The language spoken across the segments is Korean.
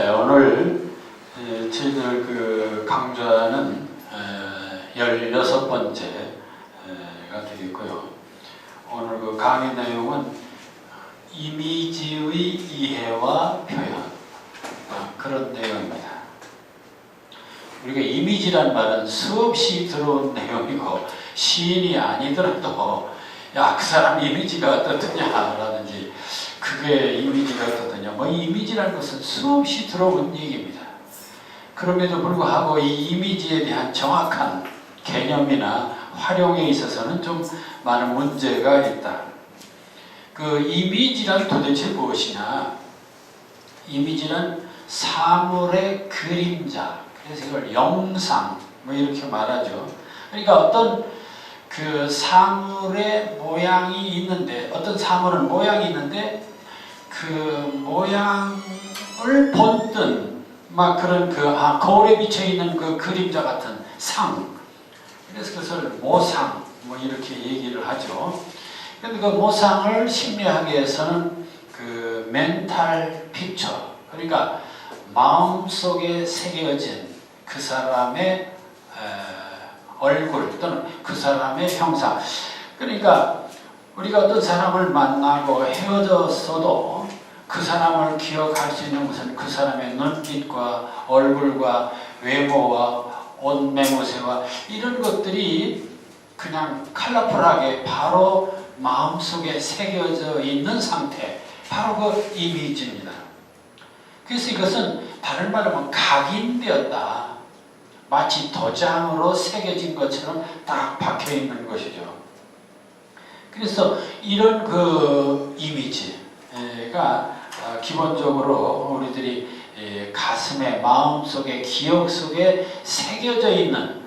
네, 오늘 저희들 강좌는 16번째가 되겠고요. 오늘 강의 내용은 이미지의 이해와 표현, 그런 내용입니다. 우리가 이미지란 말은 수없이 들어온 내용이고, 시인이 아니더라도 야, 그 사람 이미지가 어떻느냐 라든지 그게 이미지가 어떻느냐, 이미지라는 것은 수없이 들어온 얘기입니다. 그럼에도 불구하고 이 이미지에 대한 정확한 개념이나 활용에 있어서는 좀 많은 문제가 있다. 그 이미지란 도대체 무엇이냐? 이미지는 사물의 그림자, 그래서 이걸 영상 이렇게 말하죠. 그러니까 어떤 그 사물의 모양이 있는데, 어떤 사물은 모양이 있는데 그 모양을 본뜬 그런 거울에 비쳐 있는 그 그림자 같은 상, 그래서 그것을 모상 이렇게 얘기를 하죠. 그런데 그 모상을 심리학에서는 그 멘탈 픽처, 그러니까 마음속에 새겨진 그 사람의 얼굴 또는 그 사람의 형상, 그러니까 우리가 어떤 사람을 만나고 헤어졌어도 그 사람을 기억할 수 있는 것은 그 사람의 눈빛과 얼굴과 외모와 옷 매무새와 이런 것들이 그냥 컬러풀하게 바로 마음속에 새겨져 있는 상태, 바로 그 이미지입니다. 그래서 이것은 다른 말로 하면 각인되었다, 마치 도장으로 새겨진 것처럼 딱 박혀 있는 것이죠. 그래서 이런 그 이미지가 기본적으로 우리들이 가슴에, 마음속에, 기억 속에 새겨져 있는,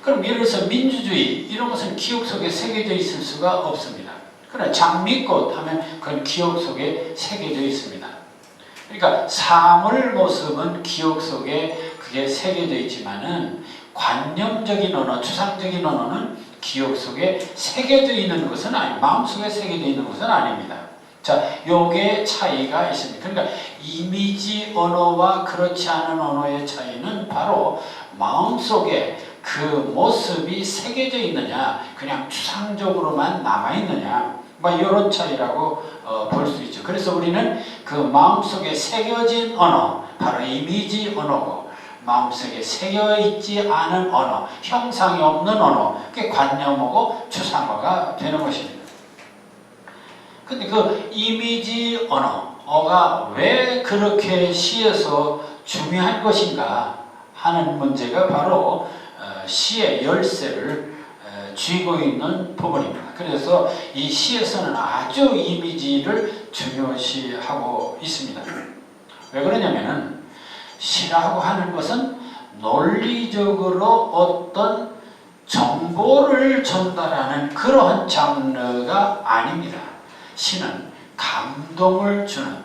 그럼 예를 들어서 민주주의 이런 것은 기억 속에 새겨져 있을 수가 없습니다. 그러나 장미꽃 하면 그건 기억 속에 새겨져 있습니다. 그러니까 사물 모습은 기억 속에 그게 새겨져 있지만은 관념적인 언어, 추상적인 언어는 기억 속에 새겨져 있는 것은 마음속에 새겨져 있는 것은 아닙니다. 자, 요게 차이가 있습니다. 그러니까 이미지 언어와 그렇지 않은 언어의 차이는 바로 마음속에 그 모습이 새겨져 있느냐, 그냥 추상적으로만 남아있느냐, 이런 차이라고 볼 수 있죠. 그래서 우리는 그 마음속에 새겨진 언어, 바로 이미지 언어고, 마음속에 새겨있지 않은 언어, 형상이 없는 언어, 그게 관념어고 추상어가 되는 것입니다. 근데 그 이미지 언어가 왜 그렇게 시에서 중요한 것인가 하는 문제가 바로 시의 열쇠를 쥐고 있는 부분입니다. 그래서 이 시에서는 아주 이미지를 중요시하고 있습니다. 왜 그러냐면은 시라고 하는 것은 논리적으로 어떤 정보를 전달하는 그러한 장르가 아닙니다. 시는 감동을 주는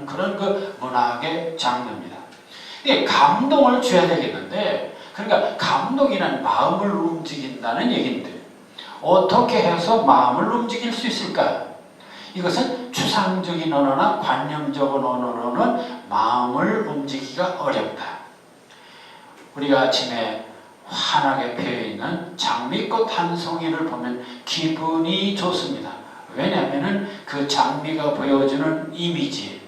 그런 그 문학의 장르입니다. 이게 감동을 줘야 되겠는데, 그러니까 감동이란 마음을 움직인다는 얘기인데 어떻게 해서 마음을 움직일 수 있을까? 이것은 추상적인 언어나 관념적인 언어로는 마음을 움직이기가 어렵다. 우리가 아침에 환하게 피어있는 장미꽃 한 송이를 보면 기분이 좋습니다. 왜냐하면 그 장미가 보여주는 이미지,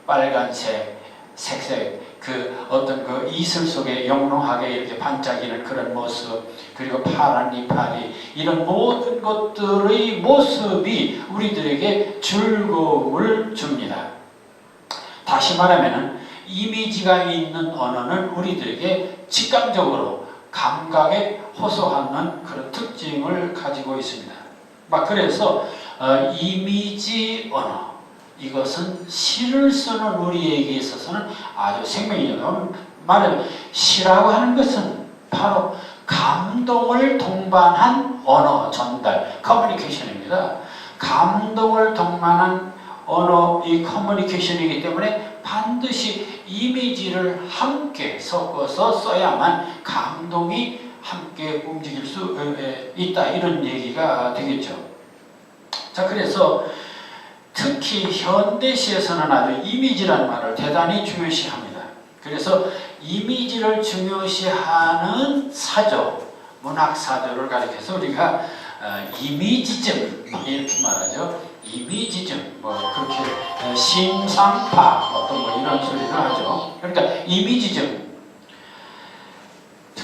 빨간색, 색색, 그 어떤 그 이슬 속에 영롱하게 이렇게 반짝이는 그런 모습, 그리고 파란 이파리, 이런 모든 것들의 모습이 우리들에게 즐거움을 줍니다. 다시 말하면 이미지가 있는 언어는 우리들에게 직감적으로 감각에 호소하는 그런 특징을 가지고 있습니다. 그래서 이미지 언어, 이것은 시를 쓰는 우리에게 있어서는 아주 생명이죠. 말하면 시라고 하는 것은 바로 감동을 동반한 언어 전달, 커뮤니케이션입니다. 감동을 동반한 언어, 이 커뮤니케이션이기 때문에 반드시 이미지를 함께 섞어서 써야만 감동이 함께 움직일 수 있다, 이런 얘기가 되겠죠. 자, 그래서 특히 현대시에서는 아주 이미지라는 말을 대단히 중요시합니다. 그래서 이미지를 중요시하는 사조, 문학 사조를 가리켜서 우리가 이미지즘 이렇게 말하죠. 이미지즘, 뭐 그렇게 심상파 어떤 뭐 이런 소리를 하죠. 그러니까 이미지즘.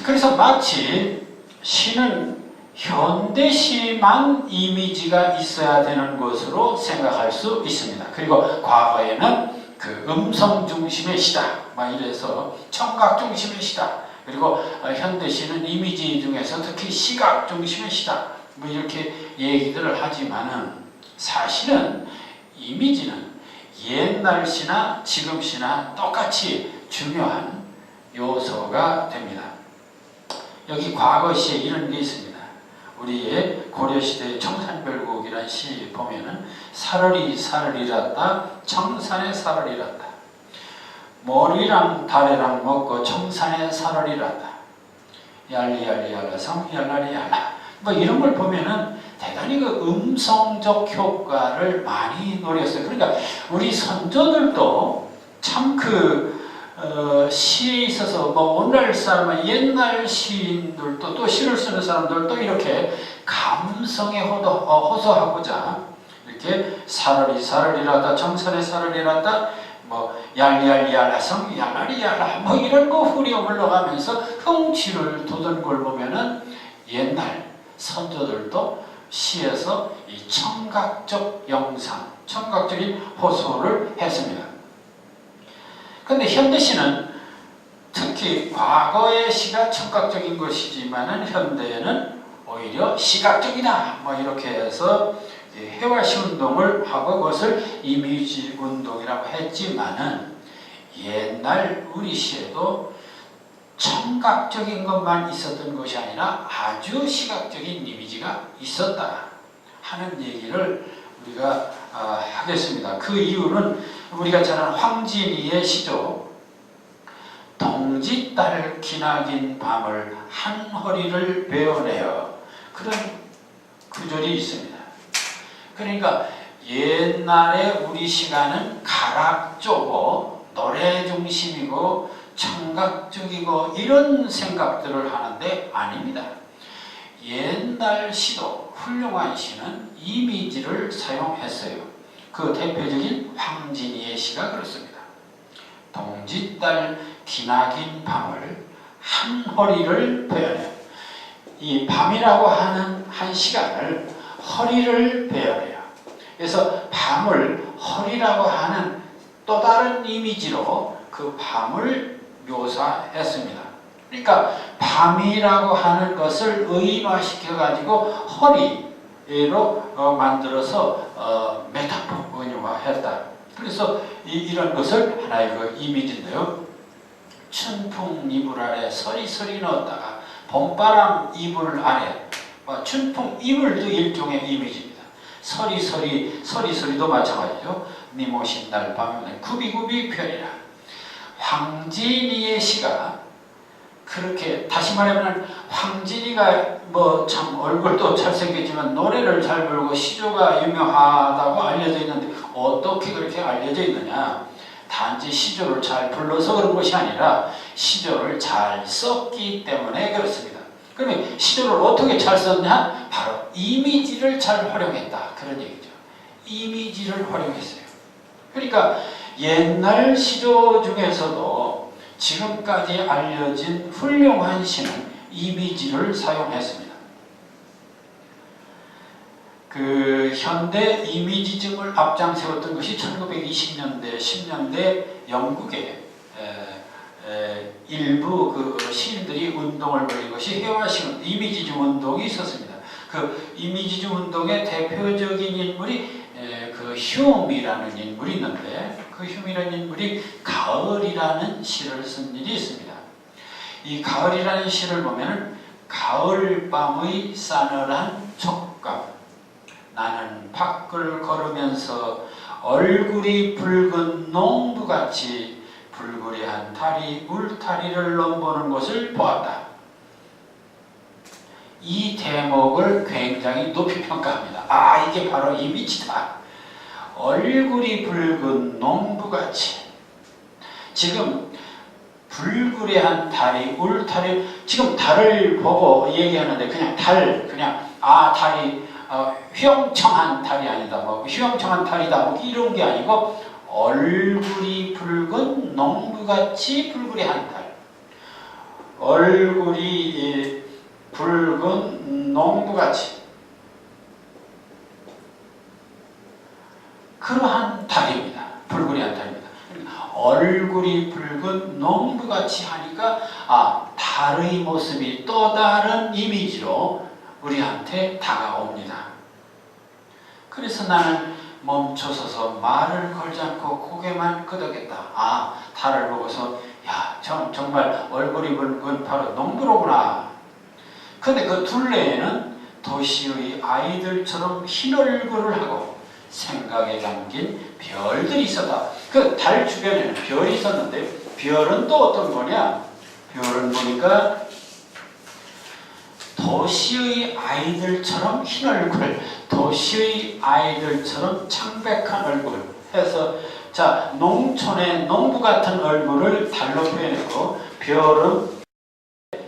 그래서 마치 시는 현대시만 이미지가 있어야 되는 것으로 생각할 수 있습니다. 그리고 과거에는 그 음성 중심의 시다, 막 이래서 청각 중심의 시다. 그리고 현대시는 이미지 중에서 특히 시각 중심의 시다. 뭐 이렇게 얘기들을 하지만은 사실은 이미지는 옛날 시나 지금 시나 똑같이 중요한 요소가 됩니다. 여기 과거 시에 이런 게 있습니다. 우리의 고려시대의 청산별곡이라는 시 보면은 사르리 사르리랐다 청산에 사르리랐다 머리랑 다래랑 먹고 청산에 사르리랐다 얄리얄리 얄라성 얄라리 얄라 뭐 이런 걸 보면은 대단히 그 음성적 효과를 많이 노렸어요. 그러니까 우리 선조들도 참 시에 있어서 뭐 오늘날 사람은 옛날 시인들도 또 시를 쓰는 사람들도 이렇게 감성에 호소하고자 이렇게 사르리 사르리라다 정선의 사르리라다 뭐 얄리얄리얄라성 얄라리얄라 뭐 이런 거 후렴을 넣어가면서 흥취를 돋은 걸 보면은 옛날 선조들도 시에서 이 청각적 영상, 청각적인 호소를 했습니다. 그런데 현대시는 특히 과거의 시가 청각적인 것이지만은 현대에는 오히려 시각적이다. 뭐 이렇게 해서 해화시 운동을 하고 그것을 이미지 운동이라고 했지만은 옛날 우리 시에도 청각적인 것만 있었던 것이 아니라 아주 시각적인 이미지가 있었다 하는 얘기를 우리가 하겠습니다. 그 이유는 우리가 잘 아는 황진이의 시죠. 동짓달 기나긴 밤을 한 허리를 베어내어 그런 구절이 있습니다. 그러니까 옛날에 우리 시가는 가락조고 노래 중심이고 청각적이고 이런 생각들을 하는데 아닙니다. 옛날 시도 훌륭한 시는 이미지를 사용했어요. 그 대표적인 황진이의 시가 그렇습니다. 동짓달 기나긴 밤을 한 허리를 베어내어 이 밤이라고 하는 한 시간을 허리를 베어내어 그래서 밤을 허리라고 하는 또 다른 이미지로 그 밤을 묘사했습니다. 그러니까 밤이라고 하는 것을 의인화시켜 가지고 허리로 만들어서 메타포 은유화했다. 그래서 이런 것을 하나의 그 이미지인데요. 춘풍 이불 아래 서리서리 넣었다가 봄바람 이불 아래 춘풍 이불도 일종의 이미지입니다. 서리서리도 마찬가지죠. 네 모신 날 밤에 구비구비 펴리라. 황진이의 시가 그렇게 다시 말하면 황진이가 뭐 참 얼굴도 잘생겼지만 노래를 잘 부르고 시조가 유명하다고 알려져 있는데 어떻게 그렇게 알려져 있느냐? 단지 시조를 잘 불러서 그런 것이 아니라 시조를 잘 썼기 때문에 그렇습니다. 그러면 시조를 어떻게 잘 썼냐? 바로 이미지를 잘 활용했다. 그런 얘기죠. 이미지를 활용했어요. 그러니까 옛날 시조 중에서도 지금까지 알려진 훌륭한 시는 이미지를 사용했습니다. 그 현대 이미지즘을 앞장세웠던 것이 1920년대, 10년대 영국의 일부 그 시인들이 운동을 벌인 것이 해화시 이미지즘 운동이 있었습니다. 그 이미지즘 운동의 대표적인 인물이 그 휴미라는 인물이 있는데 그 휴미라는 인물이 가을이라는 시를 쓴 일이 있습니다. 이 가을이라는 시를 보면 가을밤의 싸늘한 촉감 나는 밖을 걸으면서 얼굴이 붉은 농부같이 불그레한 달이 울타리를 넘보는 것을 보았다. 이 대목을 굉장히 높이 평가합니다. 이게 바로 이미지다. 얼굴이 붉은 농부같이. 지금 불그레한 달이, 울달이, 지금 달을 보고 얘기하는데 그냥 달, 그냥 달이 휘영청한 달이 아니다, 뭐 휘영청한 달이다, 뭐 이런 게 아니고 얼굴이 붉은 농부같이 불그레한 달. 얼굴이 붉은 농부같이 그러한 달입니다. 불그레한 달입니다. 얼굴이 붉은 농부같이 하니까 달의 모습이 또 다른 이미지로 우리한테 다가옵니다. 그래서 나는 멈춰서서 말을 걸지 않고 고개만 끄덕였다. 달을 보고서 정말 얼굴이 붉은 바로 농부로구나. 근데 그 둘레에는 도시의 아이들처럼 흰 얼굴을 하고 생각에 담긴 별들이 있었다. 그 달 주변에는 별이 있었는데 별은 또 어떤 거냐? 별은 보니까 도시의 아이들처럼 흰 얼굴, 도시의 아이들처럼 창백한 얼굴 해서 농촌의 농부 같은 얼굴을 달로 표현했고 별은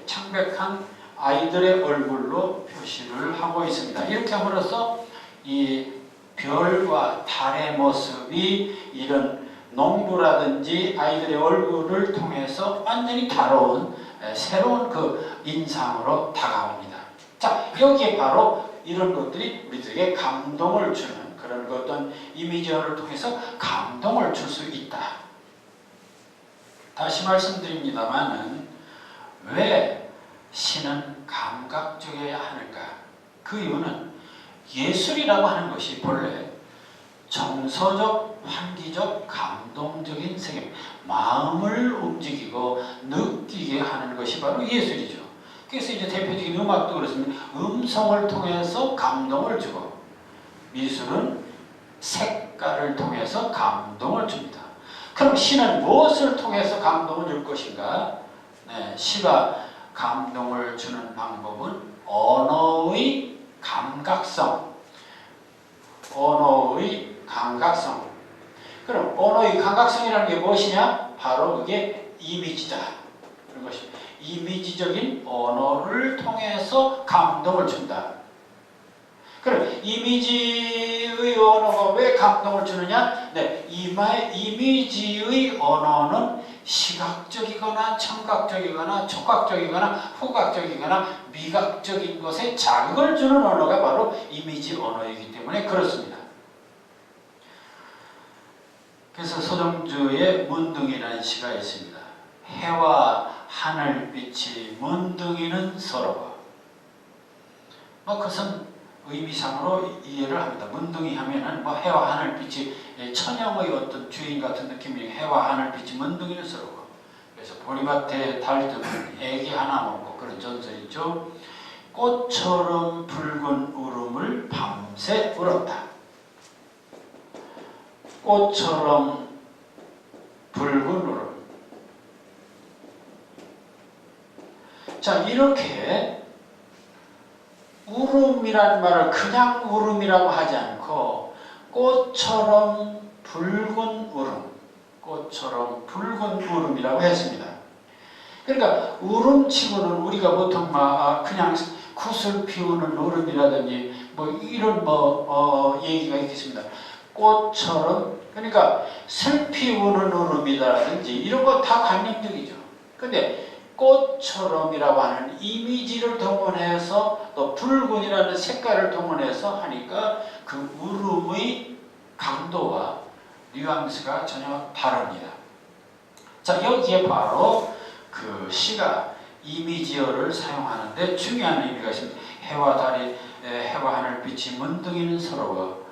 창백한 아이들의 얼굴로 표시를 하고 있습니다. 이렇게 함으로써 이 별과 달의 모습이 이런 농부라든지 아이들의 얼굴을 통해서 완전히 다른 새로운 그 인상으로 다가옵니다. 여기에 바로 이런 것들이 우리들에게 감동을 주는 그런 어떤 이미지를 통해서 감동을 줄 수 있다. 다시 말씀드립니다만은 왜 시는 감각적이어야 하는가? 그 이유는 예술이라고 하는 것이 본래 정서적, 환기적, 감동적인 세계, 마음을 움직이고 느끼게 하는 것이 바로 예술이죠. 그래서 이제 대표적인 음악도 그렇습니다. 음성을 통해서 감동을 주고, 미술은 색깔을 통해서 감동을 줍니다. 그럼 시는 무엇을 통해서 감동을 줄 것인가? 시가 감동을 주는 방법은 언어의 감각성. 언어의 감각성. 그럼 언어의 감각성이라는 게 무엇이냐? 바로 그게 이미지다. 그런 것입니다. 이미지적인 언어를 통해서 감동을 준다. 그럼 이미지의 언어가 왜 감동을 주느냐? 이미지의 언어는 시각적이거나 청각적이거나 촉각적이거나 후각적이거나 미각적인 것에 자극을 주는 언어가 바로 이미지 언어이기 때문에 그렇습니다. 그래서 서정주의 문둥이라는 시가 있습니다. 해와 하늘빛이 문둥이는 서로. 그것은 의미상으로 이해를 합니다. 문둥이 하면은 해와 하늘빛이 천형의 어떤 주인 같은 느낌이 해와 하늘빛이 문둥이는 서로. 그래서 보리밭에 달 뜨면 애기 하나 먹고 그런 전설이 있죠. 꽃처럼 붉은 울음을 밤새 울었다. 꽃처럼 붉은 울음. 이렇게 울음이라는 말을 그냥 울음이라고 하지 않고 꽃처럼 붉은 울음, 꽃처럼 붉은 울음이라고 했습니다. 그러니까 울음치고는 우리가 보통 그냥 굿을 피우는 울음이라든지 이런 얘기가 있겠습니다. 꽃처럼, 그러니까 슬피 우는 울음이라든지 이런 거 다 관념적이죠. 근데 꽃처럼이라고 하는 이미지를 동원해서 또 붉은이라는 색깔을 동원해서 하니까 그 울음의 강도와 뉘앙스가 전혀 다릅니다. 여기에 바로 그 시가 이미지어를 사용하는데 중요한 의미가 있습니다. 해와 하늘빛이 문둥이는 서러워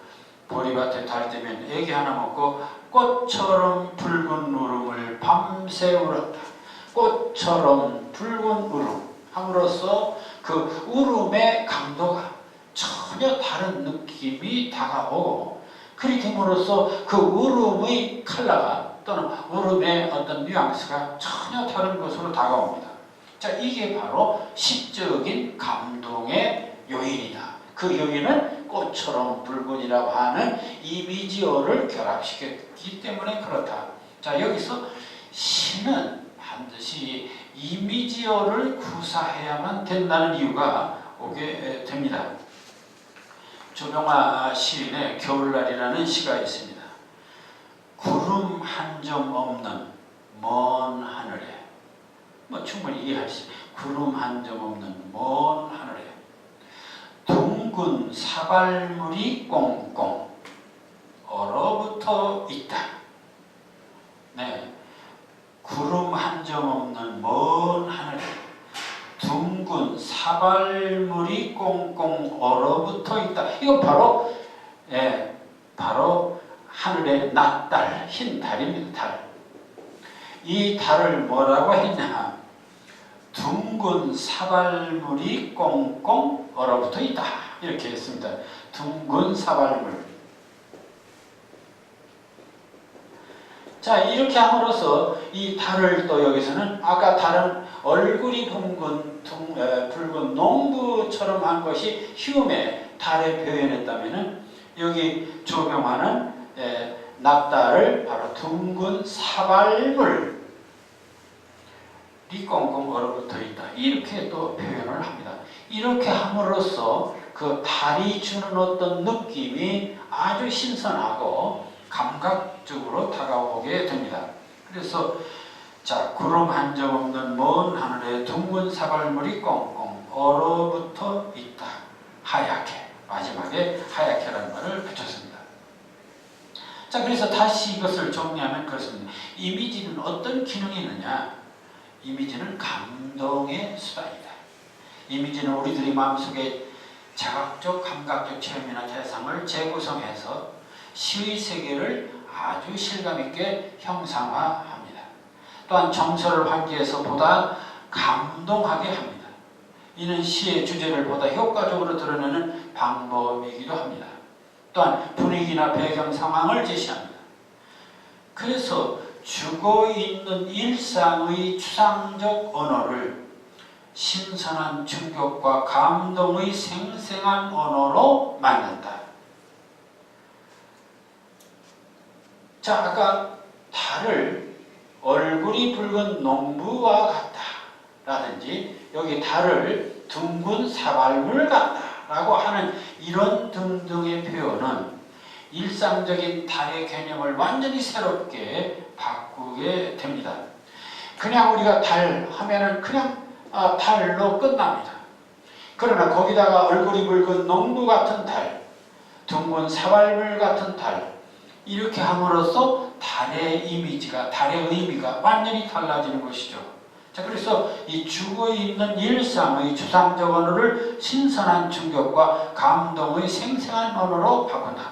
보리밭에 달 때면 애기 하나 먹고 꽃처럼 붉은 울음을 밤새 울었다. 꽃처럼 붉은 울음 함으로써 그 울음의 강도가 전혀 다른 느낌이 다가오고, 그렇게 함으로써 그 울음의 컬러가 또는 울음의 어떤 뉘앙스가 전혀 다른 것으로 다가옵니다. 이게 바로 시적인 감동의 요인이다. 그 요인은 꽃처럼 붉은이라고 하는 이미지어를 결합시켰기 때문에 그렇다. 자, 여기서 시는 반드시 이미지어를 구사해야만 된다는 이유가 오게 됩니다. 조병아 시인의 겨울날이라는 시가 있습니다. 구름 한 점 없는 먼 하늘에, 충분히 이해할 수 있어요. 구름 한 점 없는 먼 하늘에 둥근 사발물이 꽁꽁 얼어붙어 있다. 네, 구름 한 점 없는 먼 하늘에 둥근 사발물이 꽁꽁 얼어붙어 있다. 이거 바로 하늘의 낮달, 흰 달입니다. 달. 이 달을 뭐라고 했냐? 둥근 사발물이 꽁꽁 얼어붙어 있다. 이렇게 했습니다. 둥근 사발물. 자, 이렇게 함으로써 이 달을 또 여기서는 아까 달은 얼굴이 붉은 농부처럼 한 것이 희음에 달에 표현했다면은 여기 조명하는 낮달을 바로 둥근 사발물이 꽁꽁 얼어붙어 있다. 이렇게 또 표현을 합니다. 이렇게 함으로써 그 달이 주는 어떤 느낌이 아주 신선하고 감각적으로 다가오게 됩니다. 그래서 자, 구름 한 점 없는 먼 하늘에 둥근 사발물이 꽁꽁 얼어붙어 있다. 하얗게. 마지막에 하얗게라는 말을 붙였습니다. 자, 그래서 다시 이것을 정리하면 그렇습니다. 이미지는 어떤 기능이 있느냐? 이미지는 감동의 수단이다. 이미지는 우리들이 마음속에 자각적, 감각적 체험이나 대상을 재구성해서 시의 세계를 아주 실감있게 형상화합니다. 또한 정서를 환기해서 보다 감동하게 합니다. 이는 시의 주제를 보다 효과적으로 드러내는 방법이기도 합니다. 또한 분위기나 배경 상황을 제시합니다. 그래서 죽어있는 일상의 추상적 언어를 신선한 충격과 감동의 생생한 언어로 만든다. 자, 아까 달을 얼굴이 붉은 농부와 같다 라든지 여기 달을 둥근 사발물 같다 라고 하는 이런 등등의 표현은 일상적인 달의 개념을 완전히 새롭게 바꾸게 됩니다. 그냥 우리가 달 하면은 그냥 달로 끝납니다. 그러나 거기다가 얼굴이 붉은 농부 같은 달, 둥근 사발물 같은 달, 이렇게 함으로써 달의 이미지가, 달의 의미가 완전히 달라지는 것이죠. 자, 그래서 이 죽어있는 일상의 추상적 언어를 신선한 충격과 감동의 생생한 언어로 바꾼다.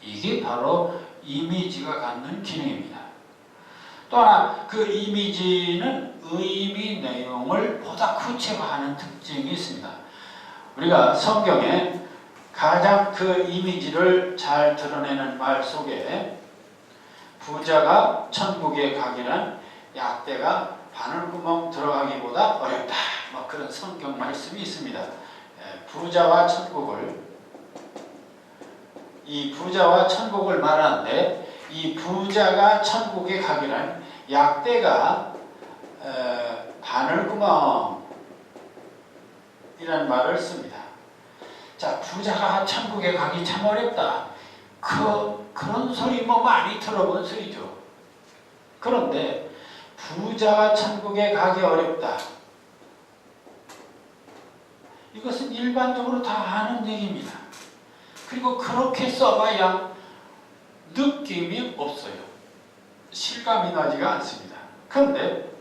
이게 바로 이미지가 갖는 기능입니다. 또 하나, 그 이미지는 의미 내용을 보다 구체화하는 특징이 있습니다. 우리가 성경에 가장 그 이미지를 잘 드러내는 말 속에 부자가 천국에 가기란 약대가 바늘구멍 들어가기보다 어렵다. 그런 성경 말씀이 있습니다. 부자와 천국을 말하는데 이 부자가 천국에 가기란 약대가 바늘구멍이라는 말을 씁니다. 자, 부자가 천국에 가기 참 어렵다. 그런 소리 많이 들어본 소리죠. 그런데 부자가 천국에 가기 어렵다. 이것은 일반적으로 다 아는 얘기입니다. 그리고 그렇게 써봐야 느낌이 없어요. 실감이 나지가 않습니다. 그런데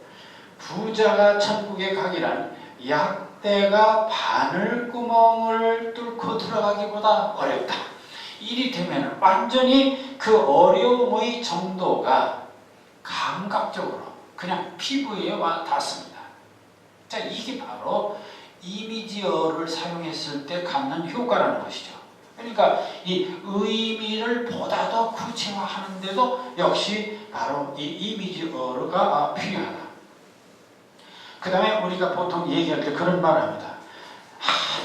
부자가 천국에 가기란 약대가 바늘구멍을 뚫고 들어가기보다 어렵다. 이리 되면 완전히 그 어려움의 정도가 감각적으로 그냥 피부에 와 닿습니다. 자, 이게 바로 이미지어를 사용했을 때 갖는 효과라는 것이죠. 그러니까 이 의미를 보다 더 구체화하는데도 역시 바로 이 이미지어가 필요하다. 그 다음에 우리가 보통 얘기할 때 그런 말을 합니다.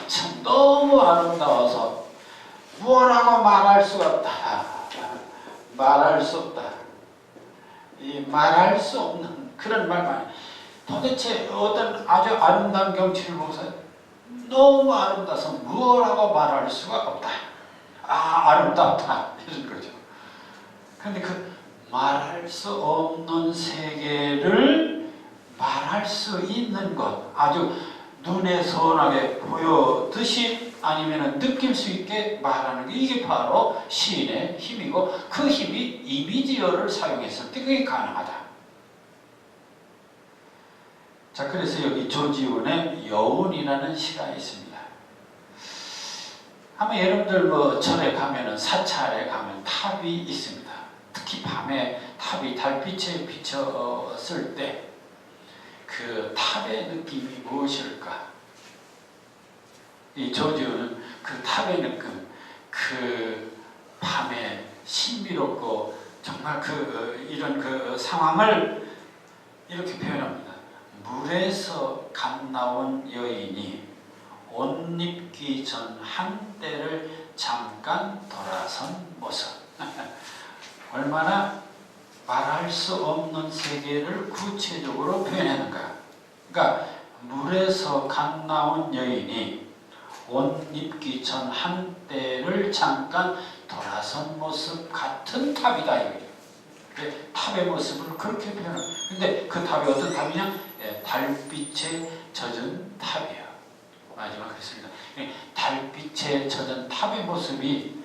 참 너무 아름다워서 뭐라고 말할 수가 없다. 말할 수 없다. 이 말할 수 없는 그런 말만. 도대체 어떤 아주 아름다운 경치를 보고서 너무 아름다워서 뭐라고 말할 수가 없다. 아름답다. 이런 거죠. 그런데 그 말할 수 없는 세계를 말할 수 있는 것, 아주 눈에 선하게 보여듯이 아니면 느낄 수 있게 말하는 게 이게 바로 시인의 힘이고, 그 힘이 이미지어를 사용했을 때 그게 가능하다. 자, 그래서 여기 조지훈의 여운이라는 시가 있습니다. 아마 여러분들 뭐 절에 가면은 사찰에 가면 탑이 있습니다. 특히 밤에 탑이 달빛에 비쳤을 때 그 탑의 느낌이 무엇일까? 이 조지훈은 그 탑의 느낌, 그 밤에 신비롭고 정말 이런 그 상황을 이렇게 표현합니다. 물에서 갓 나온 여인이 옷 입기 전 한때를 잠깐 돌아선 모습. 얼마나 말할 수 없는 세계를 구체적으로 표현하는가. 그러니까 물에서 갓 나온 여인이 옷 입기 전 한때를 잠깐 돌아선 모습 같은 탑이다. 탑의 모습을 그렇게 표현합니다. 근데 그 탑이 어떤 탑이냐? 달빛에 젖은 탑이에요. 마지막 그랬습니다. 달빛에 젖은 탑의 모습이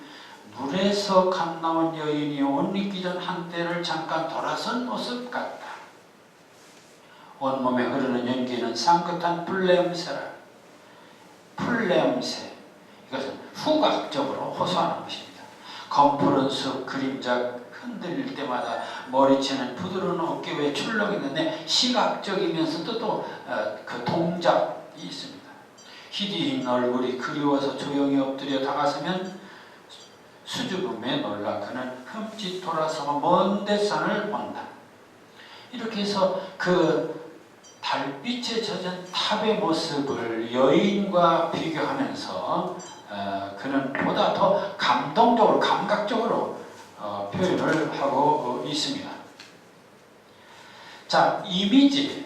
물에서 갓 나온 여인이 옷 입기 전 한때를 잠깐 돌아선 모습 같다. 온몸에 흐르는 연기는 상긋한 풀냄새라. 풀냄새. 이것은 후각적으로 호소하는 것입니다. 검푸른 숲 그림자 흔들릴 때마다 머리채는 부드러운 어깨에 출렁이는데 시각적이면서도 또 그 동작이 있습니다. 희디인 얼굴이 그리워서 조용히 엎드려 다가서면 수줍음에 놀라 그는 흠칫 돌아서 먼 데산을 본다. 이렇게 해서 그 달빛에 젖은 탑의 모습을 여인과 비교하면서 그는 보다 더 감동적으로 감각적으로 표현을 하고 있습니다. 자, 이미지에는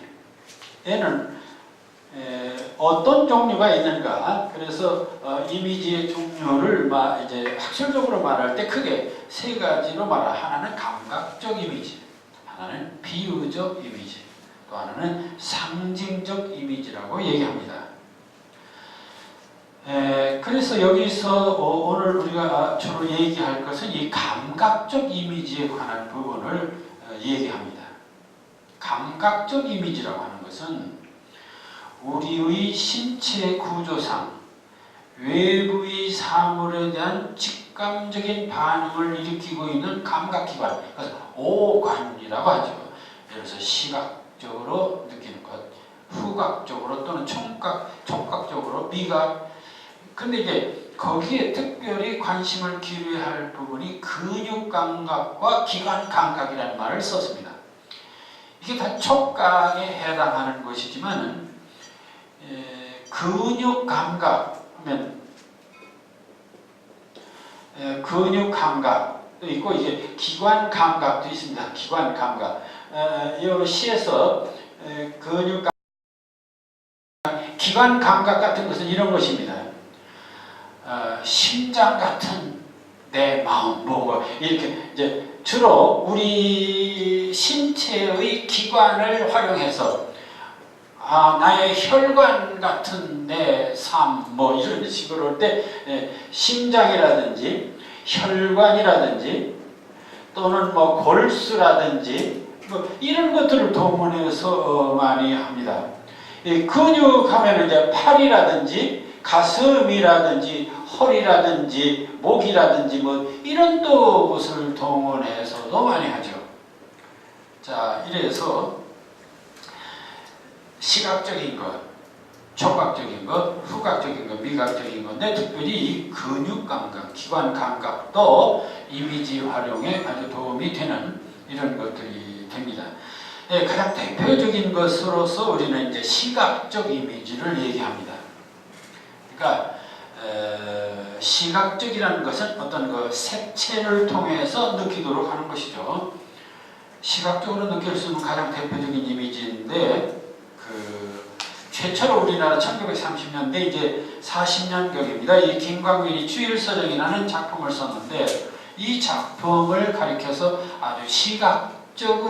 어떤 종류가 있는가? 그래서 이미지의 종류를 이제 학술적으로 말할 때 크게 세 가지로 말하. 하나는 감각적 이미지, 하나는 비유적 이미지, 또 하나는 상징적 이미지라고 얘기합니다. 그래서 여기서 오늘 우리가 주로 얘기할 것은 이 감각적 이미지에 관한 부분을 얘기합니다. 감각적 이미지라고 하는 것은 우리의 신체 구조상 외부의 사물에 대한 직감적인 반응을 일으키고 있는 감각기관, 그래서 오관이라고 하죠. 예를 들어서 시각적으로 느끼는 것, 후각적으로 또는 촉각적으로 미각. 근데 이제 거기에 특별히 관심을 기울여야 할 부분이 근육감각과 기관감각이라는 말을 썼습니다. 이게 다 촉각에 해당하는 것이지만 근육감각 하면 근육감각도 있고 이제 기관감각도 있습니다. 기관감각. 이 시에서 근육감각, 기관감각 같은 것은 이런 것입니다. 심장 같은 내 마음, 이렇게 이제 주로 우리 신체의 기관을 활용해서 나의 혈관 같은 내 삶, 이런 식으로 할 때 심장이라든지 혈관이라든지 또는 골수라든지 이런 것들을 동원해서 많이 합니다. 근육하면 이제 팔이라든지 가슴이라든지 허리라든지 목이라든지 이런 또 것을 동원해서도 많이 하죠. 자, 이래서 시각적인 것, 촉각적인 것, 후각적인 것, 미각적인 건데 특별히 이 근육감각, 기관감각도 이미지 활용에 아주 도움이 되는 이런 것들이 됩니다. 가장 대표적인 것으로서 우리는 이제 시각적 이미지를 얘기합니다. 그러니까 시각적이라는 것은 어떤 그 색채를 통해서 느끼도록 하는 것이죠. 시각적으로 느낄 수 있는 가장 대표적인 이미지인데 최초로 우리나라 1930년대 이제 40년경입니다. 이 김광균이 주일서정이라는 작품을 썼는데 이 작품을 가리켜서 아주 시각적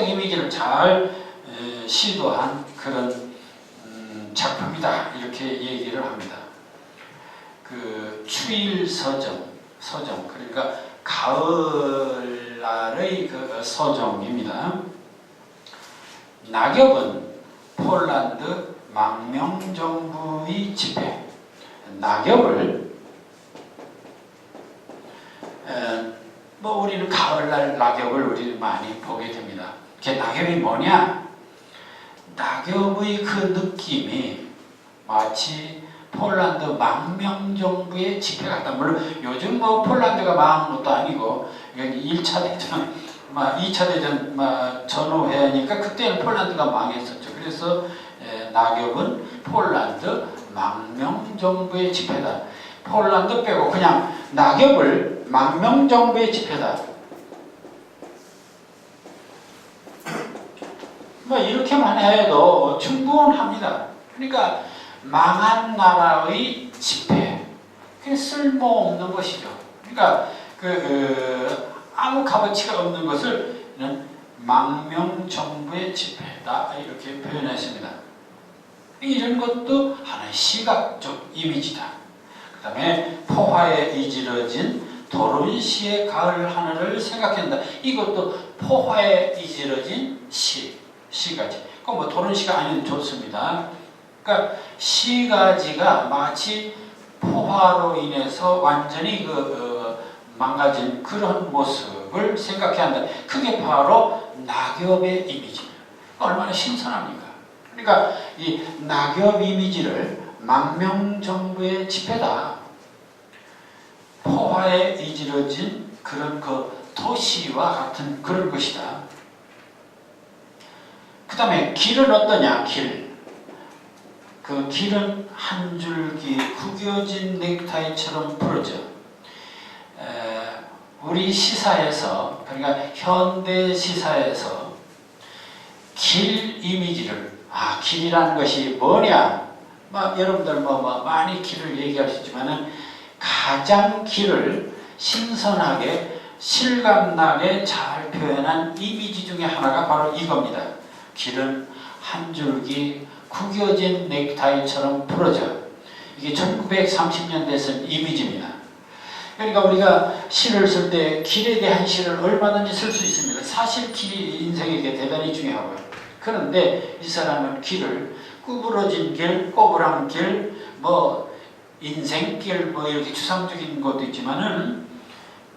이미지를 잘 시도한 그런 작품이다 이렇게 얘기를 합니다. 추일서정, 그러니까 가을날의 그 서정입니다. 낙엽은 폴란드 망명정부의 집회. 낙엽을 우리는 가을날 낙엽을 우리는 많이 보게 됩니다. 낙엽이 뭐냐? 낙엽의 그 느낌이 마치 폴란드 망명정부의 집회 같다. 물론 요즘 폴란드가 망한 것도 아니고 1차 대전, 2차 대전 전후회니까 그때는 폴란드가 망했었죠. 그래서 낙엽은 폴란드 망명정부의 집회다. 폴란드 빼고 그냥 낙엽을 망명정부의 집회다. 이렇게만 해도 충분합니다. 그러니까 망한 나라의 집회, 그게 쓸모없는 것이죠. 그러니까 아무 값어치가 없는 것을 망명정부의 집회다 이렇게 표현했습니다. 이런 것도 하나의 시각적 이미지다. 그 다음에 포화에 이지러진 도른시의 가을 하늘을 생각한다. 이것도 포화에 이지러진 시가지. 도른시가 아니면 좋습니다. 그러니까 시가지가 마치 포화로 인해서 완전히 망가진 그런 모습을 생각해야 한다. 그게 바로 낙엽의 이미지입니다. 얼마나 신선합니까? 그러니까 이 낙엽 이미지를 망명정부의 집회다. 포화에 이지러진 그런 도시와 같은 그런 것이다. 그 다음에 길은 어떠냐? 그 길은 한 줄기 구겨진 넥타이처럼 부러져. 우리 시사에서, 그러니까 현대 시사에서 길 이미지를, 길이라는 것이 뭐냐? 여러분들 많이 길을 얘기할 수 있지만은 가장 길을 신선하게 실감나게 잘 표현한 이미지 중에 하나가 바로 이겁니다. 길은 한 줄기 구겨진 넥타이처럼 부러져. 이게 1930년대에 쓴 이미지입니다. 그러니까 우리가 시를 쓸 때 길에 대한 시를 얼마든지 쓸 수 있습니다. 사실 길이 인생에게 대단히 중요하고요. 그런데 이 사람은 길을 구부러진 길, 꼬부랑 길, 인생길 이렇게 추상적인 것도 있지만은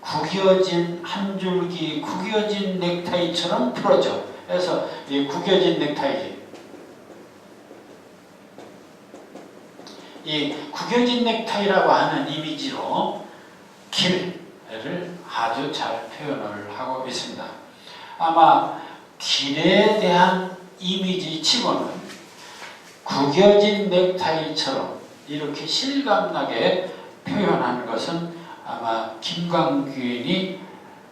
구겨진 한 줄기 구겨진 넥타이처럼 풀어져. 그래서 이 구겨진 넥타이지. 이 구겨진 넥타이라고 하는 이미지로 길을 아주 잘 표현을 하고 있습니다. 아마 길에 대한 이미지 치고는 구겨진 넥타이처럼 이렇게 실감나게 표현한 것은 아마 김광균이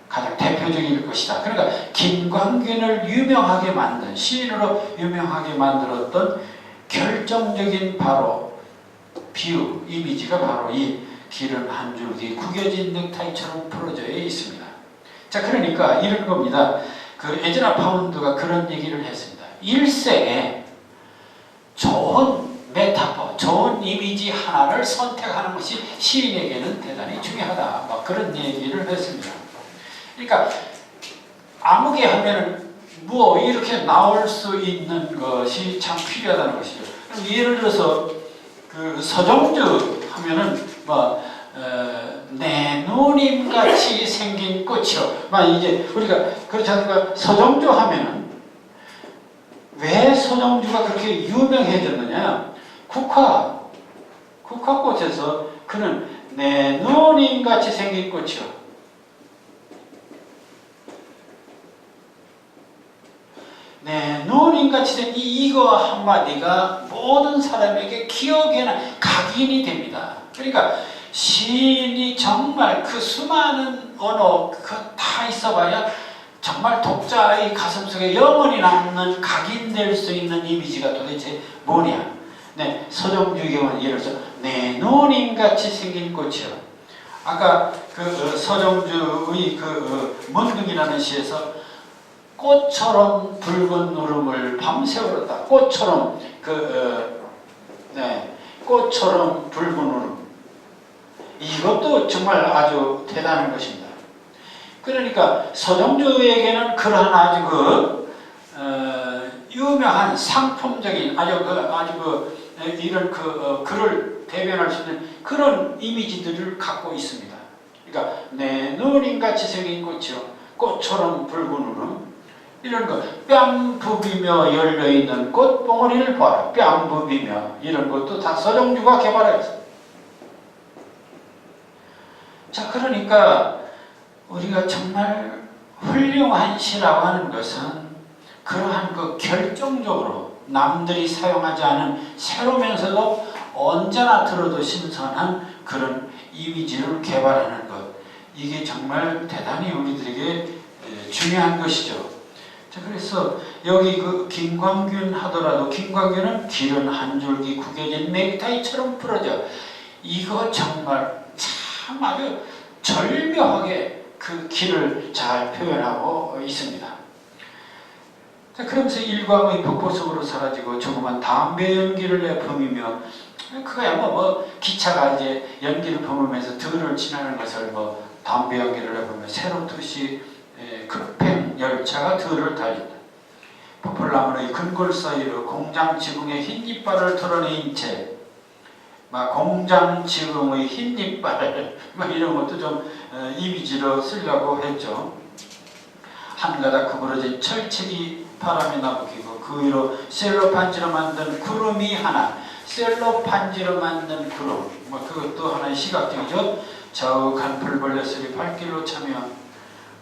가장 대표적일 것이다. 그러니까 김광균을 유명하게 만든, 시인으로 유명하게 만들었던 결정적인 바로 비유, 이미지가 바로 이 길은 한 줄기 구겨진 넥타이처럼 풀어져 있습니다. 자, 그러니까 이런 겁니다. 에즈라 파운드가 그런 얘기를 했습니다. 일생에 좋은 메타포, 좋은 이미지 하나를 선택하는 것이 시인에게는 대단히 중요하다. 그런 얘기를 했습니다. 그러니까 아무개 하면은 이렇게 나올 수 있는 것이 참 필요하다는 것이죠. 예를 들어서 서정주 하면은 내 누님 같이 생긴 꽃이요. 이제 우리가 그렇지 않습니까? 서정주 하면은 왜 서정주가 그렇게 유명해졌느냐? 국화꽃에서 그는 내 누님 같이 생긴 꽃이요. 내 누님 같이 생긴 이거 한마디가 모든 사람에게 기억에는 각인이 됩니다. 그러니까 시인이 정말 그 수많은 언어 다 있어봐야 정말 독자의 가슴속에 영원히 남는 각인될 수 있는 이미지가 도대체 뭐냐. 네, 서정주경은 예를 들어서 내 노님같이 생긴 꽃이요. 아까 그 서정주의 문득이라는 시에서 꽃처럼 붉은 누름을 밤새 울었다. 꽃처럼 꽃처럼 붉은 누름. 이것도 정말 아주 대단한 것입니다. 그러니까 서정주에게는 그러한 아주 유명한 상품적인 이런 그를 대변할 수 있는 그런 이미지들을 갖고 있습니다. 그러니까 내 누님같이 생긴 꽃이요, 꽃처럼 붉은 누름, 이런 거, 뺨 부비며 열려있는 꽃봉오리를 봐라. 뺨 부비며, 이런 것도 다 서정주가 개발했습니다. 자, 그러니까 우리가 정말 훌륭한 시라고 하는 것은 그러한 결정적으로 남들이 사용하지 않은 새로면서도 언제나 들어도 신선한 그런 이미지를 개발하는 것, 이게 정말 대단히 우리들에게 중요한 것이죠. 자, 그래서 여기 김광균 하더라도 김광균은 길은 한 줄기 구겨진 넥타이처럼 부러져. 이거 정말 참 아주 절묘하게 그 길을 잘 표현하고 있습니다. 자, 그러면서 일광의 폭포 속으로 사라지고 조그만 담배 연기를 내뿜으며, 그거야 기차가 이제 연기를 품으면서 들을 지나는 것을 담배 연기를 내뿜으며 새로듯이 급행 열차가 들을 달린다. 포플나무의 근골 사이로 공장 지붕의 흰 이빨을 드러낸 채, 공장 지붕의 흰 이빨, 이런 것도 좀 이미지로 쓰려고 했죠. 한가닥 구부러진 철책이 바람에 나부끼고 그 위로 셀로판지로 만든 구름이 하나, 셀로판지로 만든 구름, 그것도 하나의 시각적이죠. 저욱한 불벌레 소리 발길로 차며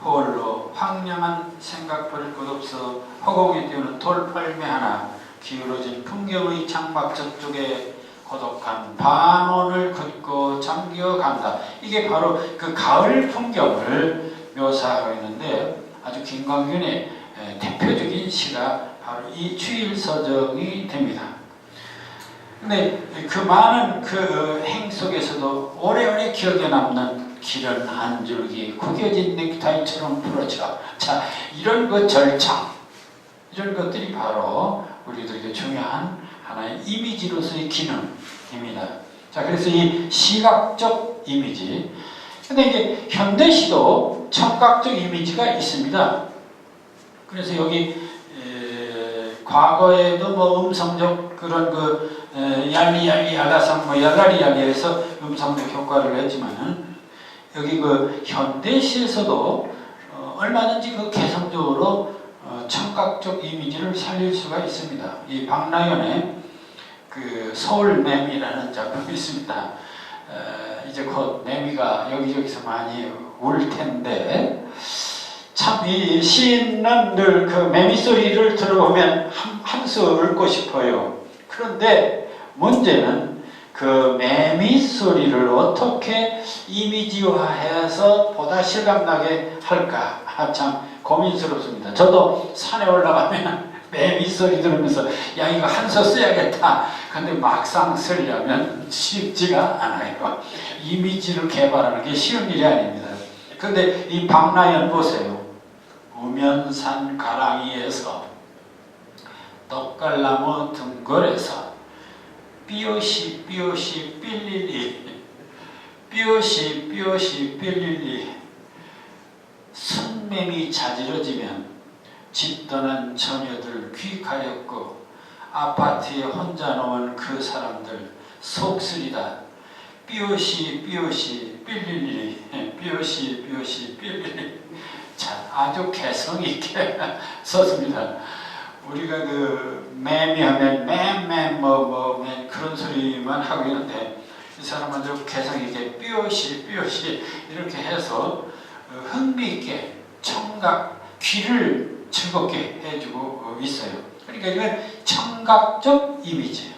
홀로 황량한 생각 버릴 것 없어 허공에 띄우는 돌팔매 하나, 기울어진 풍경의 장막 저쪽에 고독한 반원을 긋고 잠겨간다. 이게 바로 그 가을 풍경을 묘사하고 있는데, 아주 김광균의 대표적인 시가 바로 이 추일서정이 됩니다. 근데 그 많은 행 속에서도 오래오래 기억에 남는 길은 한 줄기 구겨진 넥타이처럼 부러져. 자, 이런 절창, 이런 것들이 바로 우리들에게 중요한 하나의 이미지로서의 기능입니다. 자, 그래서 이 시각적 이미지. 근데 이제 현대시도 청각적 이미지가 있습니다. 그래서 여기 과거에도 음성적 그런 얄리얄리 알라상 야가리얄리에서 음성적 효과를 했지만은, 여기 현대시에서도 얼마든지 개성적으로 청각적 이미지를 살릴 수가 있습니다. 이 박나연의 서울매미라는 작품이 있습니다. 이제 곧 매미가 여기저기서 많이 울 텐데, 참 이 시인은 늘 매미 소리를 들어보면 한 수 울고 싶어요. 그런데 문제는 매미 소리를 어떻게 이미지화해서 보다 실감나게 할까? 참 고민스럽습니다. 저도 산에 올라가면 매미 소리 들으면서 야, 이거 한 수 써야겠다. 근데 막상 쓰려면 쉽지가 않아요. 이미지를 개발하는 게 쉬운 일이 아닙니다. 그런데 이 박나연 보세요. 우면산 가랑이에서 떡갈나무 등골에서 삐요시 삐요시 삘릴리, 삐요시 삐요시 삘릴리, 순매미 자지러지면 집 떠난 처녀들 귀가였고 아파트에 혼자 놓은 그 사람들 속쓰리다. 삐요시 삐요시 삘릴리, 삐요시 삐요시 삘릴리. 자, 아주 개성있게 썼습니다. 우리가 매미하면 맴 그런 소리만 하고 있는데, 이 사람은 아주 개성있게 삐요시 삐요시 이렇게 해서 흥미있게 청각, 귀를 즐겁게 해주고 있어요. 그러니까 이건 청각적 이미지.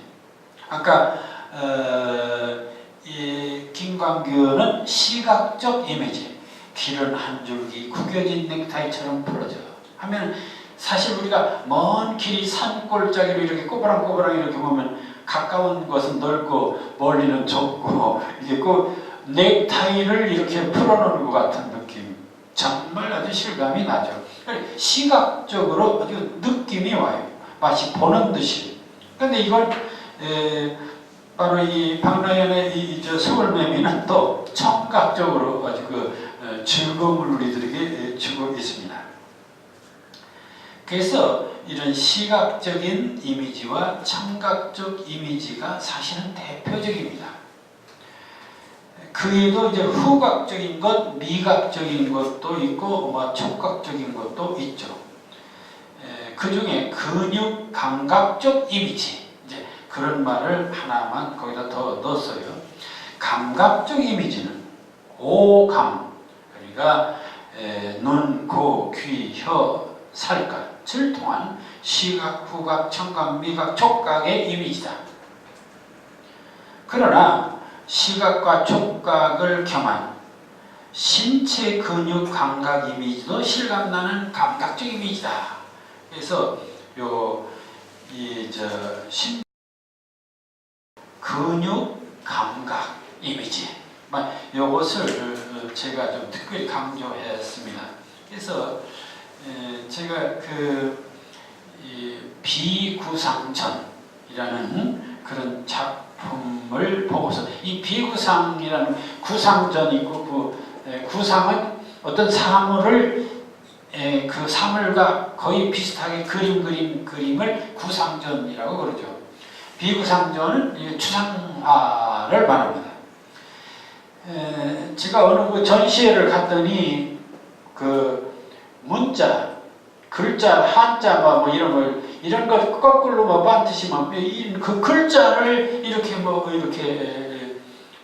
아까 이 김광규는 시각적 이미지, 길은 한 줄기 구겨진 넥타이처럼 풀어져 하면 사실 우리가 먼 길이 산골짜기로 이렇게 꼬부랑꼬부랑 이렇게 보면 가까운 것은 넓고 멀리는 좁고 이게 꼭 넥타이를 이렇게 풀어놓은 것 같은 느낌, 정말 아주 실감이 나죠. 시각적으로 아주 느낌이 와요. 마치 보는 듯이. 근데 이걸 바로 이 박나연의 이 서울매미는 또 청각적으로 아주 즐거움을 우리들에게 주고 있습니다. 그래서 이런 시각적인 이미지와 청각적 이미지가 사실은 대표적입니다. 그 외에도 이제 후각적인 것, 미각적인 것도 있고 촉각적인 것도 있죠. 그 중에 근육 감각적 이미지, 이제 그런 말을 하나만 거기다 더 넣었어요. 감각적 이미지는 오감, 그러니까 눈, 코, 귀, 혀, 살갗을 통한 시각, 후각, 청각, 미각, 촉각의 이미지다. 그러나 시각과 촉각을 겸한 신체 근육 감각 이미지도 실감나는 감각적 이미지다. 그래서 근육 감각 이미지, 이것을 제가 좀 특별히 강조했습니다. 그래서 제가 이 비구상전이라는 그런 작품을 보고서, 이 비구상이라는 구상전 있고 구상은 어떤 사물을 그 사물과 거의 비슷하게 그림을 구상전이라고 그러죠. 비구상전은 추상화를 말합니다. 제가 어느 전시회를 갔더니 문자, 글자, 한자 이런 걸 거꾸로 반드시 그 글자를 이렇게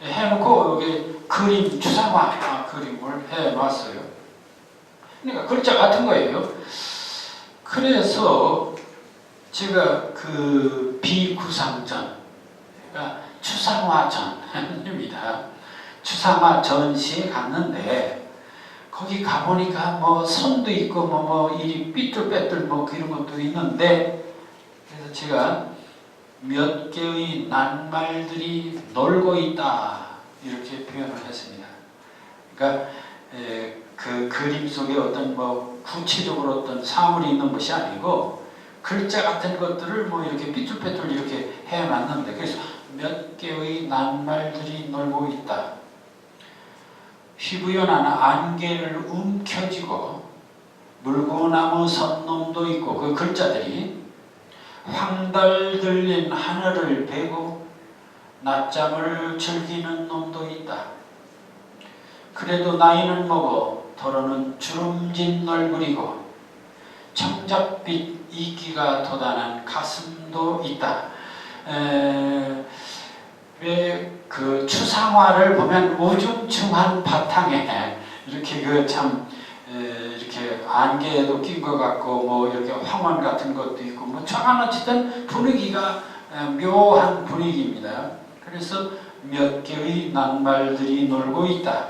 해놓고 여기 그림 추상화 그림을 해놨어요. 그러니까 글자 같은 거예요. 그래서 제가 비구상전, 그러니까 추상화전입니다. 추상화 전시에 갔는데 거기 가보니까 선도 있고 이 삐뚤빼뚤 그런 것도 있는데, 그래서 제가 몇 개의 낱말들이 놀고 있다 이렇게 표현을 했습니다. 그러니까 그 그림 속에 어떤 구체적으로 어떤 사물이 있는 것이 아니고 글자 같은 것들을 이렇게 삐뚤빼뚤 이렇게 해놨는데, 그래서 몇 개의 낱말들이 놀고 있다. 휘부연한 안개를 움켜쥐고 물고나무 선놈도 있고 그 글자들이 황달 들린 하늘을 베고 낮잠을 즐기는 놈도 있다. 그래도 나이는 먹어 더러는 주름진 얼굴이고 청잡빛 이끼가 돋아난 가슴도 있다. 왜 그 추상화를 보면 우중충한 바탕에 이렇게 이렇게 안개에도 낀 것 같고 이렇게 황혼 같은 것도 있고 어쨌든 분위기가 묘한 분위기입니다. 그래서 몇 개의 낱말들이 놀고 있다.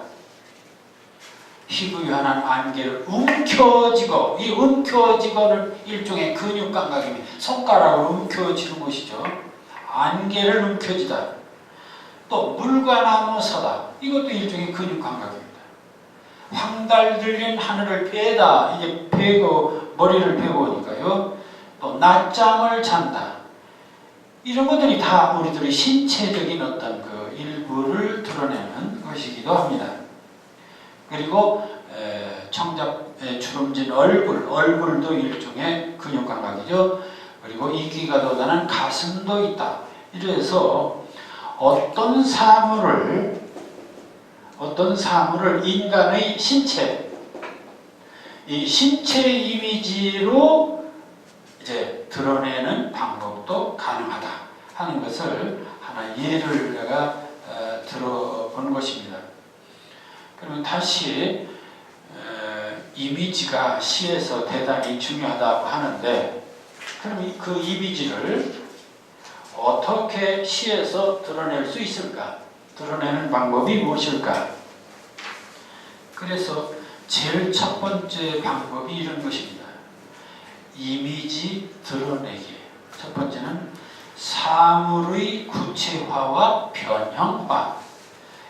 희부연한 안개를 움켜쥐고, 이 움켜쥐고는 일종의 근육 감각입니다. 손가락으로 움켜쥐는 것이죠. 안개를 움켜쥐다. 또 물과 나무 서다. 이것도 일종의 근육 감각입니다. 황달 들린 하늘을 베다. 이게 베고 머리를 베고 오니까요. 또 낮잠을 잔다. 이런 것들이 다 우리들의 신체적인 어떤 그 일부를 드러내는 것이기도 합니다. 그리고 주름진 얼굴도 일종의 근육 감각이죠. 그리고 이끼가 돋아난 가슴도 있다. 이래서 어떤 사물을 인간의 이 신체 이미지로 이제 드러내는 방법도 가능하다 하는 것을 하나 예를 내가 들어본 것입니다. 그러면 다시 이미지가 시에서 대단히 중요하다고 하는데, 그럼 그 이미지를 어떻게 시에서 드러낼 수 있을까? 드러내는 방법이 무엇일까? 그래서 제일 첫 번째 방법이 이런 것입니다. 이미지 드러내기. 첫 번째는 사물의 구체화와 변형화.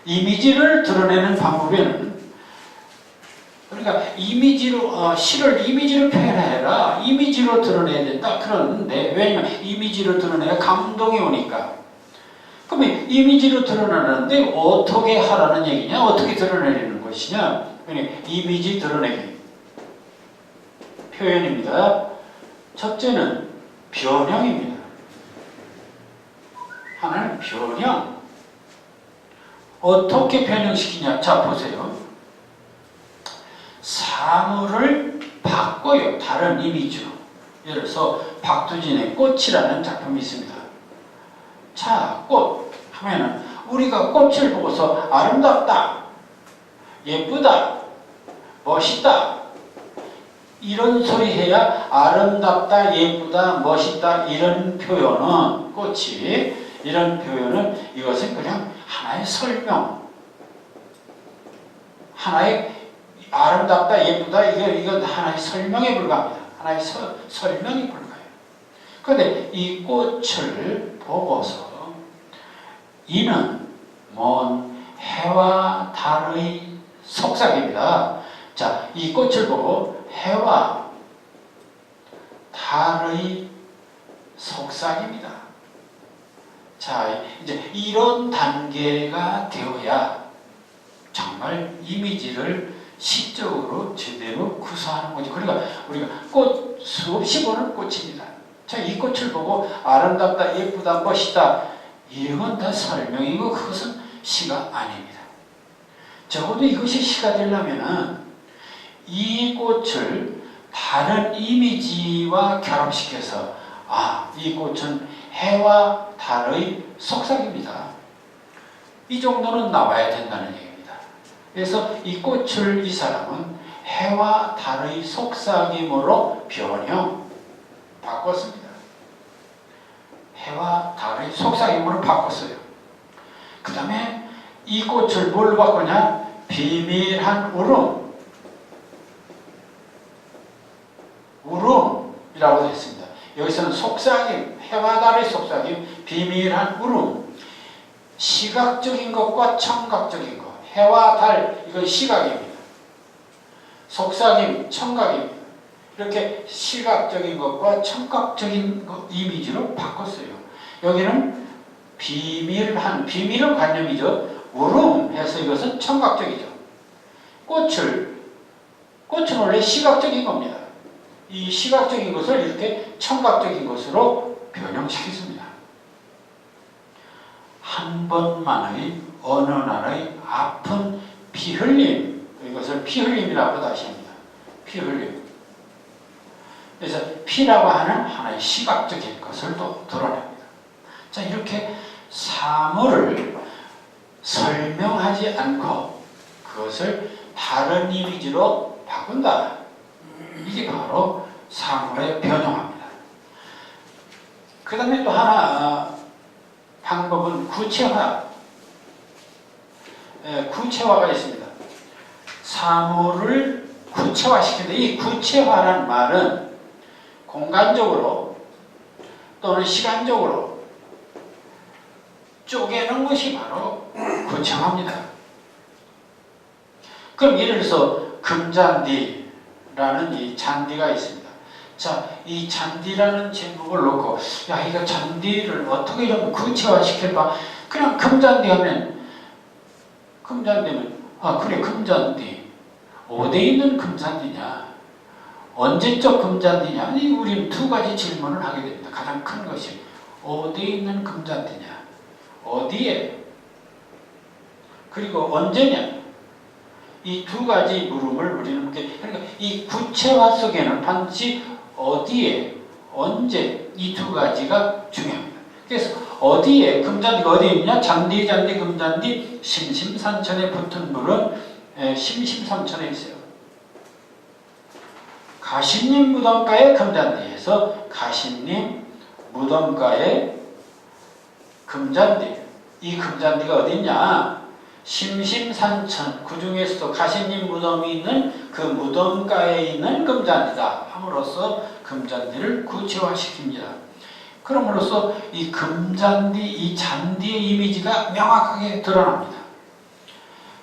이미지를 드러내는 방법에는, 그러니까 이미지로 시를 이미지로 표현해라, 이미지로 드러내야 된다. 그런데 왜냐면 이미지로 드러내야 감동이 오니까. 그러면 이미지로 드러내는데 어떻게 하라는 얘기냐? 어떻게 드러내는 것이냐? 그러니까 이미지 드러내기 표현입니다. 첫째는 변형입니다. 하나는 변형. 어떻게 변형시키냐? 자, 보세요. 사물을 바꿔요. 다른 이미지로. 예를 들어서 박두진의 꽃이라는 작품이 있습니다. 자, 꽃 하면은 우리가 꽃을 보고서 아름답다, 예쁘다, 멋있다 이런 소리 해야 아름답다, 예쁘다, 멋있다 이런 표현은, 꽃이 이런 표현은 이것은 그냥 하나의 설명, 하나의 아름답다, 예쁘다 이건 하나의 설명에 불과합니다. 하나의 설명이 불과해요. 그런데 이 꽃을 보고서 이는 먼 해와 달의 속삭입니다. 자, 이 꽃을 보고 해와 달의 속삭입니다. 자, 이제 이런 단계가 되어야 정말 이미지를 시적으로 제대로 구사하는 거죠. 그러니까 우리가 꽃 수없이 보는 꽃입니다. 자, 이 꽃을 보고 아름답다, 예쁘다, 멋있다 이건 다 설명이고 그것은 시가 아닙니다. 적어도 이것이 시가 되려면은 이 꽃을 다른 이미지와 결합시켜서 이 꽃은 해와 달의 속삭입니다. 이 정도는 나와야 된다는 얘기입니다. 그래서 이 꽃을 이 사람은 해와 달의 속삭임으로 변형 바꿨습니다. 해와 달의 속삭임으로 바꿨어요. 그 다음에 이 꽃을 뭘로 바꾸냐? 비밀한 울음. 울음이라고 되어 있습니다. 여기서는 속삭임, 해와 달의 속삭임, 비밀한 울음. 시각적인 것과 청각적인 것. 해와 달, 이건 시각입니다. 속삭임, 청각입니다. 이렇게 시각적인 것과 청각적인 이미지로 바꿨어요. 여기는 비밀한, 비밀은 관념이죠. 울음 해서 이것은 청각적이죠. 꽃은 원래 시각적인 겁니다. 이 시각적인 것을 이렇게 청각적인 것으로 변형시켰습니다. 한 번만의 어느 날의 아픈 피 흘림, 이것을 피 흘림이라고 다시 합니다. 피 흘림. 그래서 피라고 하는 하나의 시각적인 것을 또 드러냅니다. 자, 이렇게 사물을 설명하지 않고 그것을 다른 이미지로 바꾼다. 이게 바로 사물의 변형입니다. 그 다음에 또 하나 방법은 구체화. 구체화가 있습니다. 사물을 구체화시키는데 이 구체화라는 말은 공간적으로 또는 시간적으로 쪼개는 것이 바로 구체화입니다. 그럼 예를 들어서 금잔디라는 이 잔디가 있습니다. 자, 이 잔디라는 제목을 놓고 야, 이거 잔디를 어떻게 좀 구체화시켜봐. 그냥 금잔디 하면 그래, 금잔디. 어디에 있는 금잔디냐? 언제적 금잔디냐? 아니, 우리는 두 가지 질문을 하게 됩니다. 가장 큰 것이 어디에 있는 금잔디냐? 어디에? 그리고 언제냐? 이 두 가지 물음을 우리는 그러니까 이 구체화 속에는 반드시 어디에, 언제 이 두 가지가 중요합니다. 그래서 어디에 금잔디가 어디에 있냐? 잔디 금잔디 심심산천에 붙은 물은 심심산천에 있어요. 가시님 무덤가의 금잔디에서 가시님 무덤가에 금잔디. 이 금잔디가 어딨냐? 심심산천, 그 중에서도 가시님 무덤이 있는 그 무덤가에 있는 금잔디다 함으로써 금잔디를 구체화시킵니다. 그럼으로써 이 금잔디, 이 잔디의 이미지가 명확하게 드러납니다.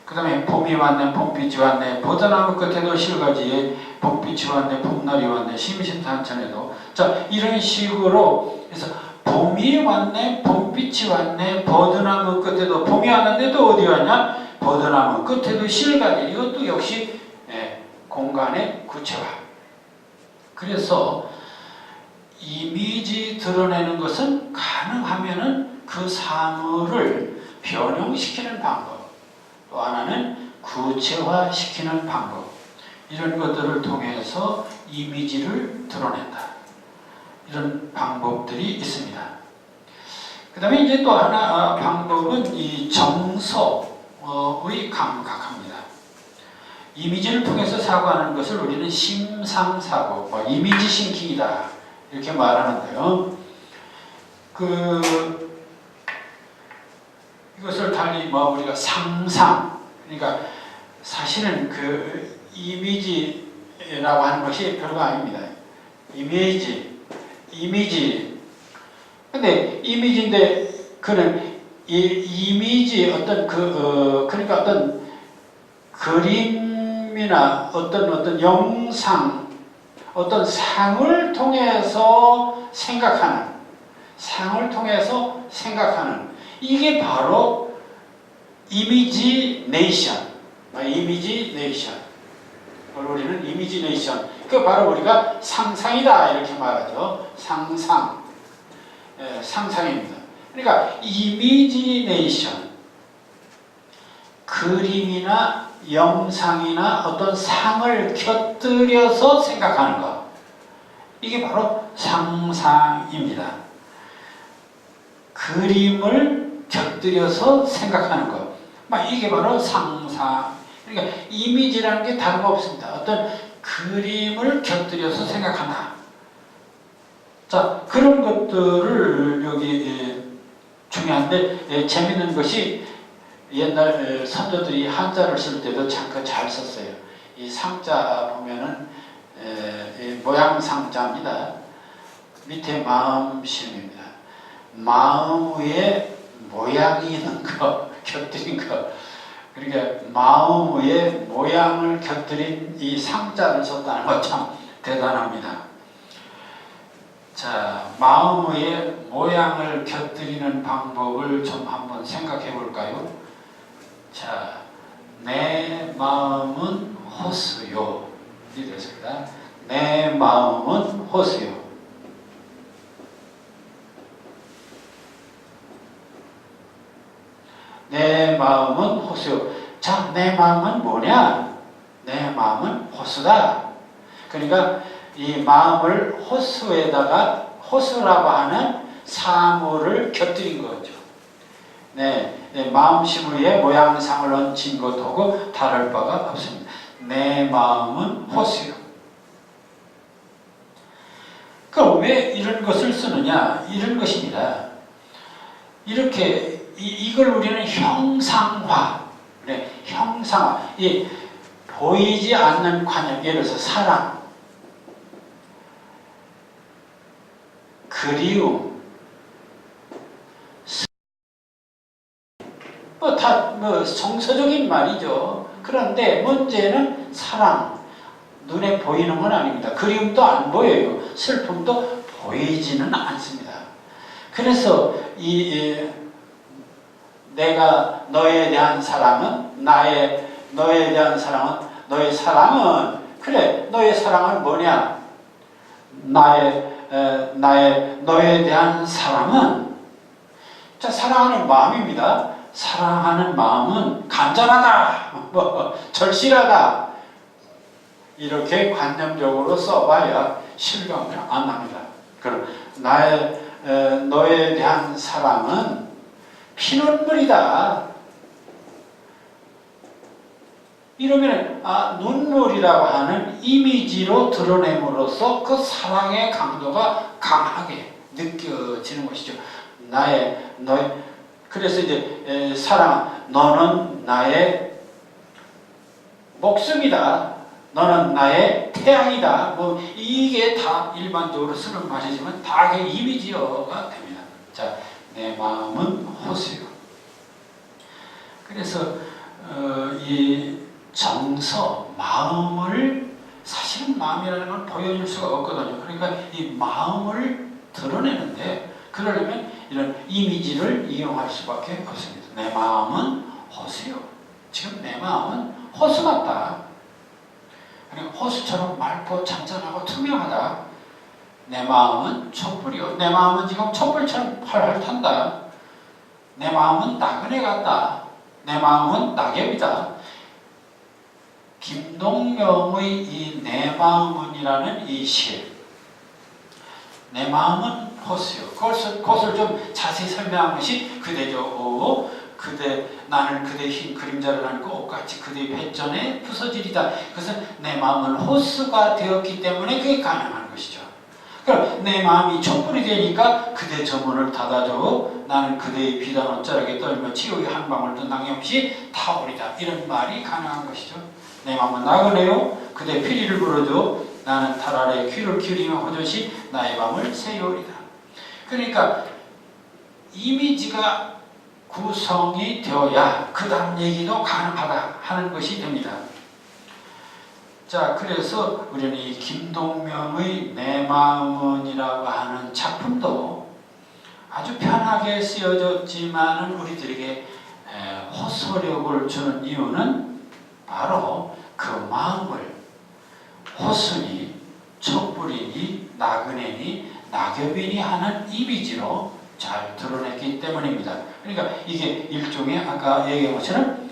그 다음에 봄이 왔네, 봄빛이 왔네, 버드나무 끝에도 실가지에 봄빛이 왔네, 봄날이 왔네, 심심산천에도. 자, 이런 식으로 해서 봄이 왔네, 봄빛이 왔네, 버드나무 끝에도. 봄이 왔는데도 어디 왔냐? 버드나무 끝에도 실가지. 이것도 역시 공간의 구체화. 그래서 이미지 드러내는 것은 가능하면은 그 사물을 변형시키는 방법, 또 하나는 구체화시키는 방법, 이런 것들을 통해서 이미지를 드러낸다. 이런 방법들이 있습니다. 그 다음에 이제 또 하나 방법은 이 정서의 감각합니다. 이미지를 통해서 사고하는 것을 우리는 심상사고, 이미지 싱킹이다 이렇게 말하는데요. 이것을 달리 우리가 상상, 그러니까 사실은 그 이미지라고 하는 것이 별거 아닙니다. 이미지. 근데 이미지인데 그는 이 이미지 그러니까 어떤 그림이나 어떤 영상, 어떤 상을 통해서 생각하는, 이게 바로 이미지네이션. 우리는 이미지네이션. 그 바로 우리가 상상이다 이렇게 말하죠. 상상입니다. 그러니까 이미지네이션, 그림이나 영상이나 어떤 상을 곁들여서 생각하는 것, 이게 바로 상상입니다. 그림을 곁들여서 생각하는 것, 이게 바로 상상. 그러니까 이미지라는 게 다름없습니다. 어떤 그림을 곁들여서 생각한다. 자, 그런 것들을 여기 중요한데, 재밌는 것이 옛날 선조들이 한자를 쓸 때도 참 잘 썼어요. 이 상자 보면은 모양 상자입니다. 밑에 마음심입니다. 마음 위에 모양이 있는 거, 곁들인 거. 그러니까 마음 위에 모양을 곁들인 이 상자를 썼다는 거 참 대단합니다. 자, 마음 위에 모양을 곁들이는 방법을 좀 한번 생각해 볼까요? 자, 내 마음은 호수요. 이 됐습니다. 내 마음은 호수요. 내 마음은 호수요. 자, 내 마음은 뭐냐? 내 마음은 호수다. 그러니까 이 마음을 호수라고 하는 사물을 곁들인 거죠. 마음심 위에 모양상을 얹힌 것하고 다를 바가 없습니다. 내 마음은 호수요. 그럼 왜 이런 것을 쓰느냐? 이런 것입니다. 이렇게 이걸 우리는 형상화, 형상화. 이 보이지 않는 관념, 예를 들어서 사랑, 그리움, 다 정서적인 말이죠. 그런데 문제는 사랑, 눈에 보이는 건 아닙니다. 그리움도 안 보여요. 슬픔도 보이지는 않습니다. 그래서 내가 너에 대한 사랑은 너의 사랑은 그래, 너의 사랑은 뭐냐? 너에 대한 사랑은, 자, 사랑하는 마음입니다. 사랑하는 마음은 간절하다, 절실하다, 이렇게 관념적으로 써봐야 실감이 안 납니다. 그럼 너에 대한 사랑은 피눈물이다. 이러면 눈물이라고 하는 이미지로 드러냄으로써 그 사랑의 강도가 강하게 느껴지는 것이죠. 그래서 이제 너는 나의 목숨이다. 너는 나의 태양이다. 뭐 이게 다 일반적으로 쓰는 말이지만 다 이미지어가 됩니다. 자, 내 마음은 호수요. 그래서 이 정서, 마음을 사실은 마음이라는 건 보여줄 수가 없거든요. 그러니까 이 마음을 드러내는데 그러려면 이런 이미지를 이용할 수밖에 없습니다. 내 마음은 호수요. 지금 내 마음은 호수 같다. 그러니까 호수처럼 맑고 잔잔하고 투명하다. 내 마음은 촛불이요. 내 마음은 지금 촛불처럼 활활 탄다. 내 마음은 나그네 같다. 내 마음은 낙엽이다. 김동명의 이 내 마음은이라는 이 시, 내 마음은 호수요. 그것을 좀 자세히 설명한 것이 그대죠. 나는 그대의 흰 그림자를 안고 옷같이 그대의 배전에 부서지리다. 그것은 내 마음은 호수가 되었기 때문에 그게 가능한 것이죠. 그럼 내 마음이 촛불이 되니까 그대 저 문을 닫아줘. 나는 그대의 비단 옷자락에 떨며 지옥의 한 방울도 낭염없이 타오리다. 이런 말이 가능한 것이죠. 내 마음은 나그네요. 그대 피리를 불어줘. 나는 달 아래 귀를 기울이며 호젓이 나의 밤을 새우리다. 그러니까 이미지가 구성이 되어야 그 다음 얘기도 가능하다 하는 것이 됩니다. 자, 그래서 우리는 이 김동명의 내 마음은이라고 하는 작품도 아주 편하게 쓰여졌지만은 우리들에게 호소력을 주는 이유는 바로 그 마음을 호수니 촛불이니 나그네니 낙엽이니 하는 이미지로 잘 드러냈기 때문입니다. 그러니까 이게 일종의 아까 얘기한 것처럼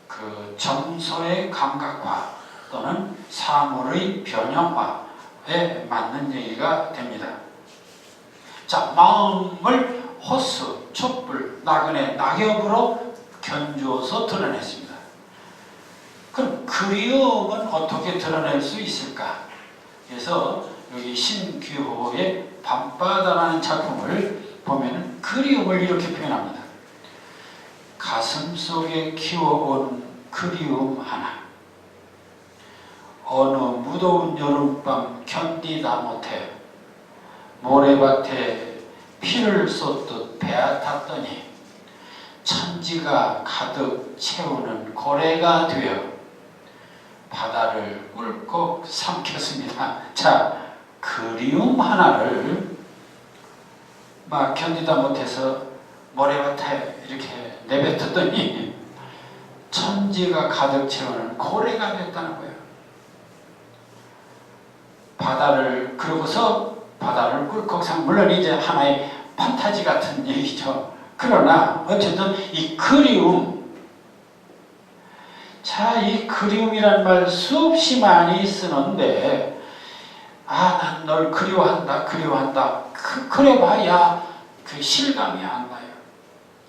그 정서의 감각화 또는 사물의 변형화에 맞는 얘기가 됩니다. 자, 마음을 호수, 촛불, 나그네, 낙엽으로 견주어서 드러냈습니다. 그럼 그리움은 어떻게 드러낼 수 있을까? 그래서 여기 신규호의 밤바다라는 작품을 보면 그리움을 이렇게 표현합니다. 가슴속에 키워온 그리움 하나, 어느 무더운 여름밤 견디다 못해 모래밭에 피를 쏟듯 배앗았더니 천지가 가득 채우는 고래가 되어 바다를 꿀꺽 삼켰습니다. 자, 그리움 하나를 막 견디다 못해서 모래밭에 이렇게 내뱉었더니 천지가 가득 채우는 고래가 됐다는 거예요. 그러고서 바다를 꿀꺽 물론 이제 하나의 판타지 같은 얘기죠. 그러나 어쨌든 이 그리움, 자, 이 그리움이란 말 수없이 많이 쓰는데 난 널 그리워한다. 그래봐야 그 실감이 안 나요.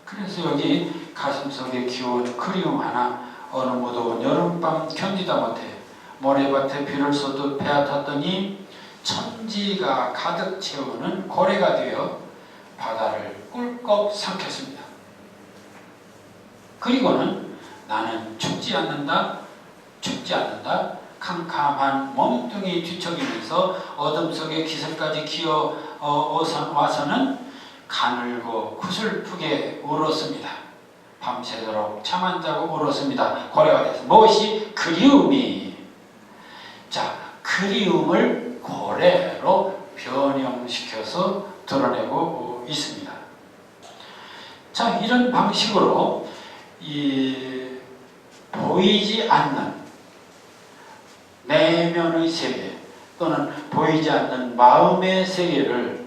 그래서 여기 가슴속에 키워온 그리움 하나, 어느 무더운 여름밤 견디다 못해 모래밭에 비를 쏟듯 배앗았더니 천지가 가득 채우는 고래가 되어 바다를 꿀꺽 삼켰습니다. 그리고는 나는 죽지 않는다. 캄캄한 몸뚱이 뒤척이면서 어둠 속에 기슭까지 기어 와서는 가늘고 구슬프게 울었습니다. 밤새도록 잠 안 자고 울었습니다. 고래가 돼서 무엇이 그리움이. 자, 그리움을 고래로 변형시켜서 드러내고 있습니다. 자, 이런 방식으로 이 보이지 않는 내면의 세계 또는 보이지 않는 마음의 세계를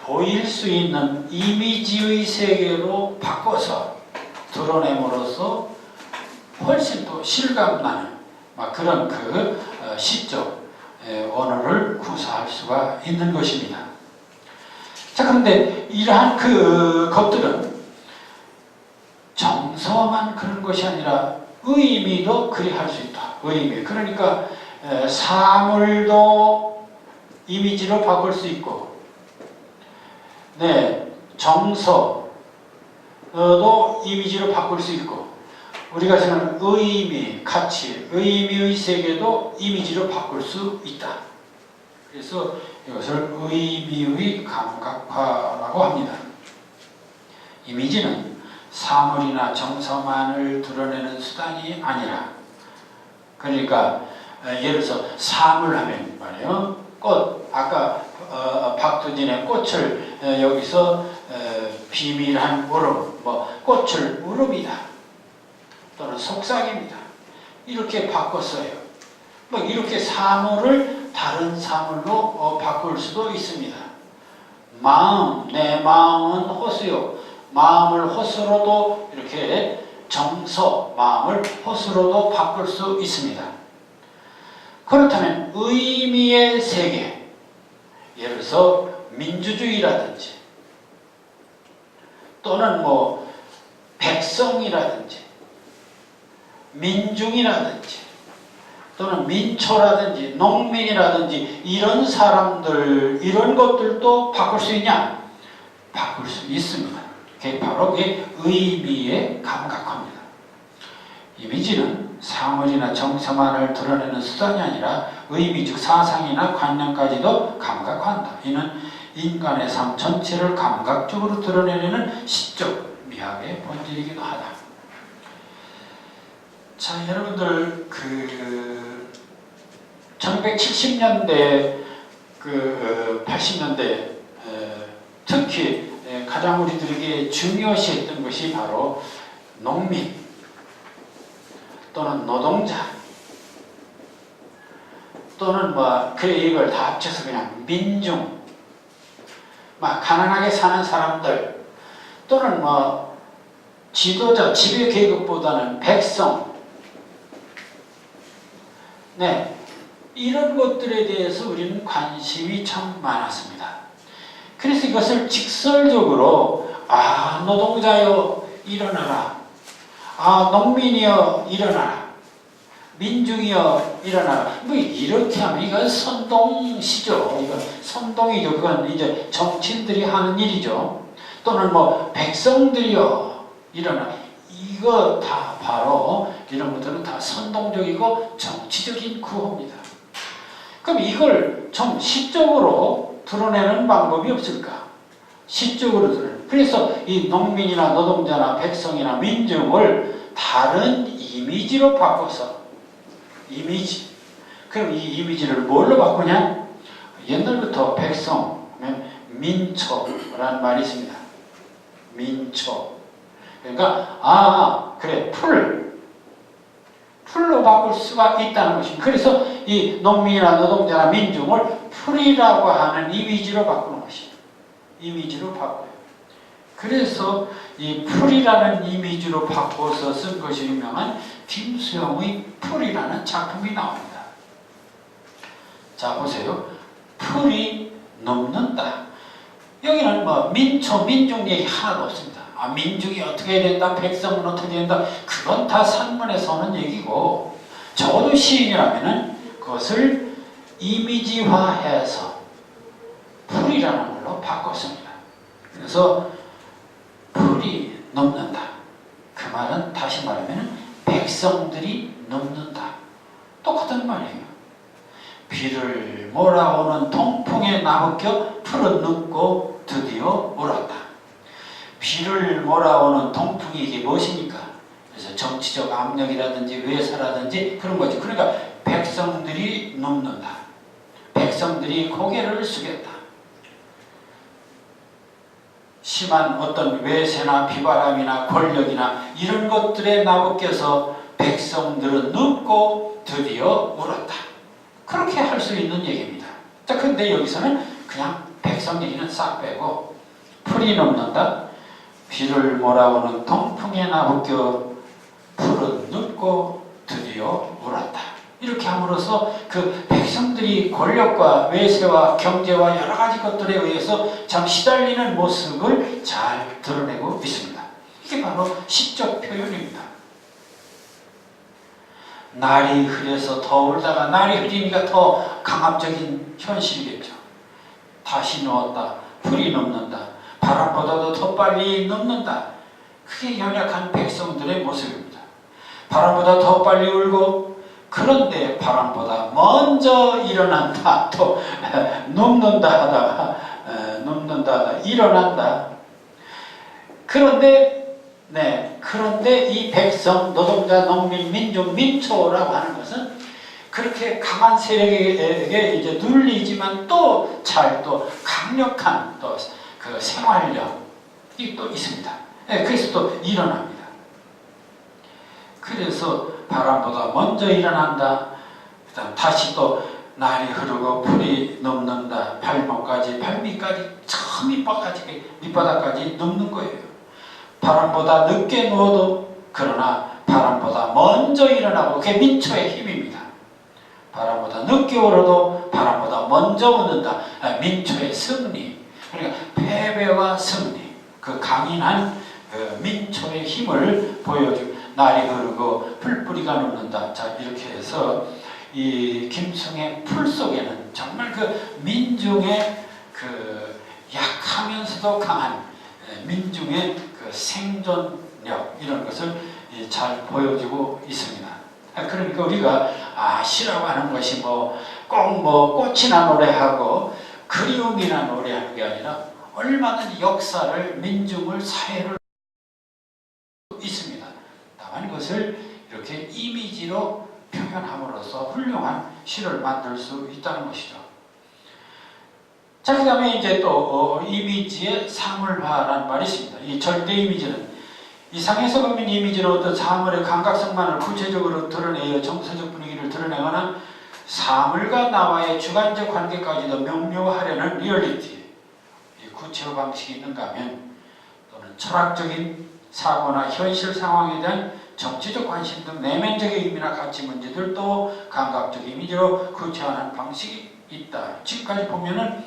보일 수 있는 이미지의 세계로 바꿔서 드러냄으로써 훨씬 더 실감나는 그런 시적 언어를 구사할 수가 있는 것입니다. 자, 그런데 이러한 것들은 정서만 그런 것이 아니라 의미도 그리할 수 있다. 의미. 그러니까 사물도 이미지로 바꿀 수 있고 네, 정서도 이미지로 바꿀 수 있고, 우리가 생각하는 의미, 가치, 의미의 세계도 이미지로 바꿀 수 있다. 그래서 이것을 의미의 감각화라고 합니다. 이미지는 사물이나 정서만을 드러내는 수단이 아니라, 그러니까 예를 들어서 사물 하면 말이에요. 꽃, 아까 박두진의 꽃을 여기서 비밀한 울음, 꽃을 울음이다 또는 속삭입니다 이렇게 바꿨어요. 이렇게 사물을 다른 사물로 바꿀 수도 있습니다. 마음, 내 마음은 호수요. 마음을 호수로도 이렇게 정서, 마음을 호수로도 바꿀 수 있습니다. 그렇다면 의미의 세계, 예를 들어서 민주주의라든지 또는 백성이라든지 민중이라든지 또는 민초라든지 농민이라든지 이런 사람들, 이런 것들도 바꿀 수 있냐? 바꿀 수 있습니다. 그게 바로 의미의 감각화입니다. 이미지는 사물이나 정서만을 드러내는 수단이 아니라 의미 즉 사상이나 관념까지도 감각화한다. 이는 인간의 삶 전체를 감각적으로 드러내는 시적 미학의 본질이기도 하다. 자, 여러분들 1970년대 80년대 특히 가장 우리들에게 중요시했던 것이 바로 농민 또는 노동자 또는 이걸 다 합쳐서 그냥 민중, 가난하게 사는 사람들 또는 지도자, 지배 계급보다는 백성, 네, 이런 것들에 대해서 우리는 관심이 참 많았습니다. 그래서 이것을 직설적으로 노동자여 일어나라, 농민이여 일어나라, 민중이여 일어나라, 이렇게 하면 이건 선동시죠. 이건 선동이죠. 그건 이제 정치인들이 하는 일이죠. 또는 백성들이여 일어나라, 이거 다 바로 이런 것들은 다 선동적이고 정치적인 구호입니다. 그럼 이걸 좀 시적으로 드러내는 방법이 없을까? 시적으로 드러내는. 그래서 이 농민이나 노동자나 백성이나 민중을 다른 이미지로 바꿔서, 이미지. 그럼 이 이미지를 뭘로 바꾸냐? 옛날부터 백성 하면 민초라는 말이 있습니다. 민초. 그러니까 그래, 풀로 바꿀 수가 있다는 것입니다. 그래서 이 농민이나 노동자나 민중을 풀이라고 하는 이미지로 바꾸는 것입니다. 이미지로 바꿔요. 그래서 이 풀이라는 이미지로 바꿔서 쓴 것이 유명한 김수영의 풀이라는 작품이 나옵니다. 자, 보세요. 풀이 넘는다. 여기는 민초, 민중 얘기 하나도 없습니다. 민중이 어떻게 된다, 백성은 어떻게 된다, 그건 다 산문에서 오는 얘기고, 적어도 시인이라면은 그것을 이미지화해서 풀이라는 걸로 바꿨습니다. 그래서 풀이 넘는다. 그 말은 다시 말하면 백성들이 넘는다. 똑같은 말이에요. 비를 몰아오는 동풍에 나부껴 풀은 눕고 드디어 울었다. 비를 몰아오는 동풍이 이게 무엇입니까? 그래서 정치적 압력이라든지 외사라든지 그런 거죠. 그러니까 백성들이 눕는다. 백성들이 고개를 숙였다. 심한 어떤 외세나 비바람이나 권력이나 이런 것들에 나부껴서 백성들은 눕고 드디어 울었다. 그렇게 할 수 있는 얘기입니다. 자, 근데 여기서는 그냥 백성 얘기는 싹 빼고 풀이 넘는다. 비를 몰아오는 동풍에 나부껴 풀은 눕고 드디어 울었다. 이렇게 함으로써 그 백성들이 권력과 외세와 경제와 여러 가지 것들에 의해서 참 시달리는 모습을 잘 드러내고 있습니다. 이게 바로 시적 표현입니다. 날이 흐려서 더울다가 날이 흐리니까 더 강압적인 현실이겠죠. 다시 누웠다. 풀이 넘는다. 바람보다도 더 빨리 눕는다. 그게 연약한 백성들의 모습입니다. 바람보다 더 빨리 울고, 그런데 바람보다 먼저 일어난다. 또 눕는다 하다가 일어난다. 그런데 이 백성, 노동자, 농민, 민중, 민초라고 하는 것은 그렇게 강한 세력에게 이제 눌리지만 또 강력한 그 생활력이 또 있습니다. 그래서 또 일어납니다. 그래서 바람보다 먼저 일어난다. 그다음 다시 또 날이 흐르고 풀이 눕는다. 발밑까지 저 밑바닥까지 눕는 거예요. 바람보다 늦게 누워도, 그러나 바람보다 먼저 일어나고, 그게 민초의 힘입니다. 바람보다 늦게 울어도 바람보다 먼저 웃는다. 민초의 승리. 그러니까 패배와 승리, 그 강인한 그 민초의 힘을 보여주고, 날이 흐르고 풀뿌리가 눕는다. 자, 이렇게 해서 이 김승의 풀 속에는 정말 그 민중의 그 약하면서도 강한 민중의 그 생존력, 이런 것을 잘 보여주고 있습니다. 그러니까 우리가 시라고 하는 것이 꼭 꽃이나 노래하고 그리움이나 노래하는 게 아니라 얼마든지 역사를, 민중을, 사회를 있습니다. 다만 그것을 이렇게 이미지로 표현함으로써 훌륭한 시를 만들 수 있다는 것이죠. 자, 그 다음에 이제 또 이미지의 사물화라는 말이 있습니다. 이 절대 이미지는 이상에서 보면 이미지로 어떤 사물의 감각성만을 구체적으로 드러내어 정서적 분위기를 드러내거나 사물과 나와의 주관적 관계까지도 명료하려는 리얼리티, 구체화 방식이 있는가 하면, 또는 철학적인 사고나 현실 상황에 대한 정치적 관심 등 내면적인 의미나 가치 문제들도 감각적 이미지로 구체화하는 방식이 있다. 지금까지 보면은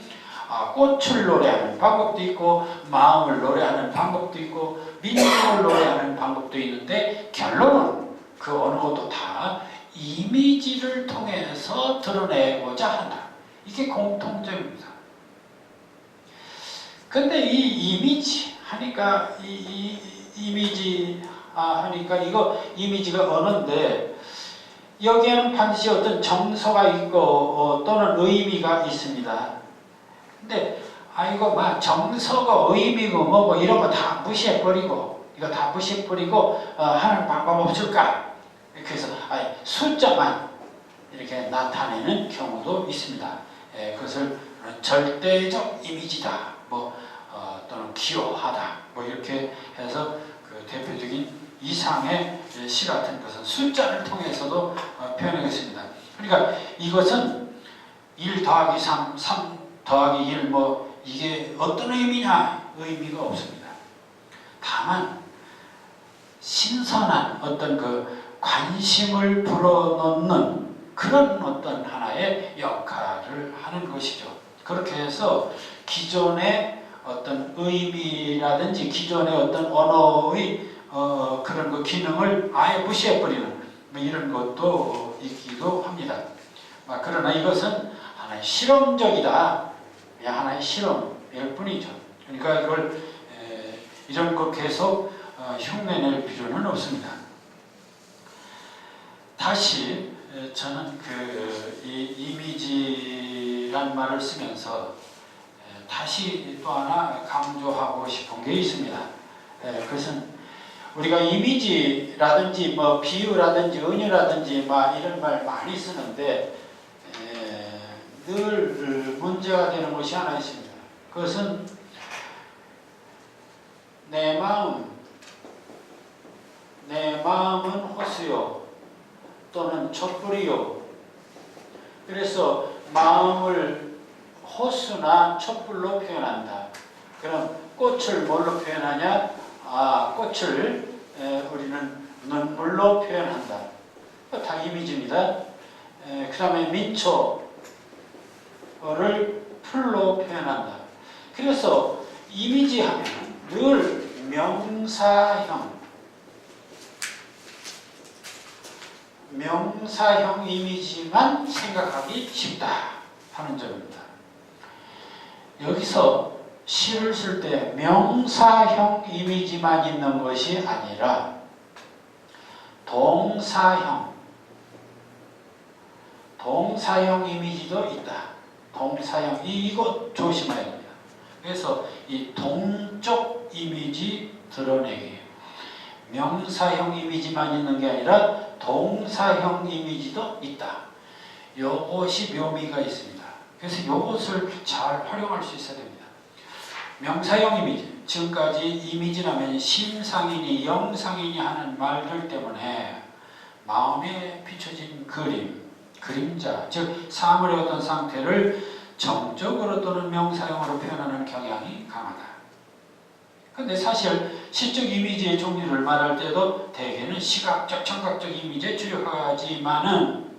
꽃을 노래하는 방법도 있고, 마음을 노래하는 방법도 있고, 민족을 노래하는 방법도 있는데, 결론은 그 어느 것도 다 이미지를 통해서 드러내고자 한다. 이게 공통점입니다. 근데 이 이미지 하니까, 이미지 하니까 이거 이미지가 언어인데, 여기에는 반드시 어떤 정서가 있고 또는 의미가 있습니다. 근데 정서고 의미고 뭐고 이런 거 다 무시해버리고, 하는 방법 없을까? 그래서 숫자만 이렇게 나타내는 경우도 있습니다. 그것을 절대적 이미지다, 또는 기호하다, 이렇게 해서 그 대표적인 이상의 시 같은 것은 숫자를 통해서도 표현하겠습니다. 그러니까 이것은 1 더하기 3, 3 더하기 1 이게 어떤 의미냐? 의미가 없습니다. 다만 신선한 어떤 그 관심을 불어넣는 그런 어떤 하나의 역할을 하는 것이죠. 그렇게 해서 기존의 어떤 의미라든지 기존의 어떤 언어의 그런 그 기능을 아예 무시해버리는 이런 것도 있기도 합니다. 그러나 이것은 하나의 실험적이다. 하나의 실험일 뿐이죠. 그러니까 이걸 이런 거 계속 흉내낼 필요는 없습니다. 다시 저는 이 이미지란 말을 쓰면서 다시 또 하나 강조하고 싶은 게 있습니다. 그것은 우리가 이미지라든지 비유라든지 은유라든지 이런 말 많이 쓰는데 늘 문제가 되는 것이 하나 있습니다. 그것은 내 마음은 호수요 또는 촛불이요. 그래서 마음을 호수나 촛불로 표현한다. 그럼 꽃을 뭘로 표현하냐? 꽃을 우리는 눈물로 표현한다. 다 이미지입니다. 그 다음에 민초를 풀로 표현한다. 그래서 이미지하면 늘 명사형 이미지만 생각하기 쉽다 하는 점입니다. 여기서 시를 쓸 때 명사형 이미지만 있는 것이 아니라 동사형 이미지도 있다. 동사형, 이거 조심해야 됩니다. 그래서 이 동적 이미지 드러내기, 명사형 이미지만 있는 게 아니라 동사형 이미지도 있다. 요것이 묘미가 있습니다. 그래서 요것을 잘 활용할 수 있어야 됩니다. 명사형 이미지, 지금까지 이미지라면 심상인이 영상인이 하는 말들 때문에 마음에 비춰진 그림자, 즉 사물의 어떤 상태를 정적으로 또는 명사형으로 표현하는 경향이 강하다. 근데 사실 시적 이미지의 종류를 말할 때도 대개는 시각적, 청각적 이미지에 주력하지만은,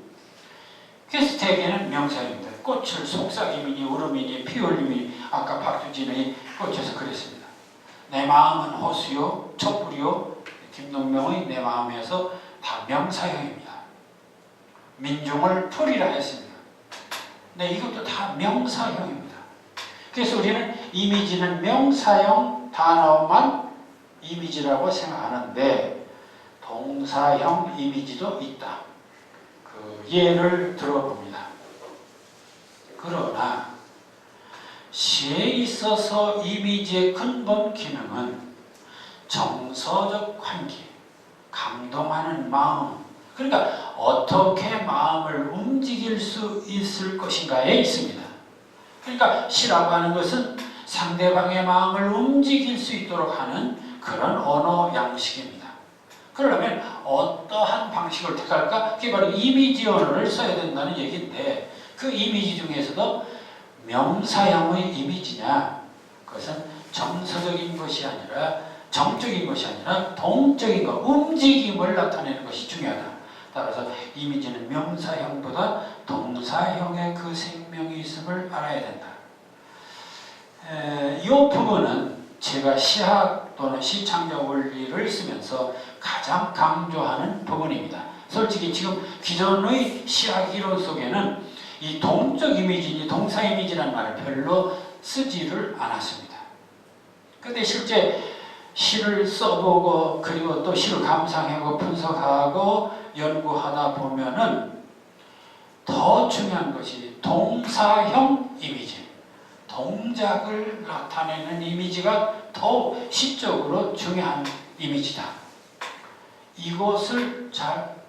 그래서 대개는 명사형입니다. 꽃을 속삭임이니 울음이니 피울림이니, 아까 박수진의 꽃에서 그랬습니다. 내 마음은 호수요 촛불이요, 김동명의 내 마음에서 다 명사형입니다. 민중을 풀이라 했습니다. 네, 이것도 다 명사형입니다. 그래서 우리는 이미지는 명사형 단어만 이미지라고 생각하는데 동사형 이미지도 있다. 그 예를 들어봅니다. 그러나 시에 있어서 이미지의 근본 기능은 정서적 관계, 감동하는 마음, 그러니까 어떻게 마음을 움직일 수 있을 것인가에 있습니다. 그러니까 시라고 하는 것은 상대방의 마음을 움직일 수 있도록 하는 그런 언어 양식입니다. 그러려면 어떠한 방식을 택할까? 그게 바로 이미지 언어를 써야 된다는 얘기인데, 그 이미지 중에서도 명사형의 이미지냐, 그것은 정서적인 것이 아니라 정적인 것이 아니라 동적인 것, 움직임을 나타내는 것이 중요하다. 따라서 이미지는 명사형보다 동사형의 그 생명이 있음을 알아야 된다. 이 부분은 제가 시학 또는 시창작 원리를 쓰면서 가장 강조하는 부분입니다. 솔직히 지금 기존의 시학 이론 속에는 이 동적 이미지니 동사 이미지라는 말을 별로 쓰지를 않았습니다. 근데 실제 시를 써보고 그리고 또 시를 감상하고 분석하고 연구하다 보면은 더 중요한 것이 동사형 이미지, 동작을 나타내는 이미지가 더 시적으로 중요한 이미지다. 이것을 잘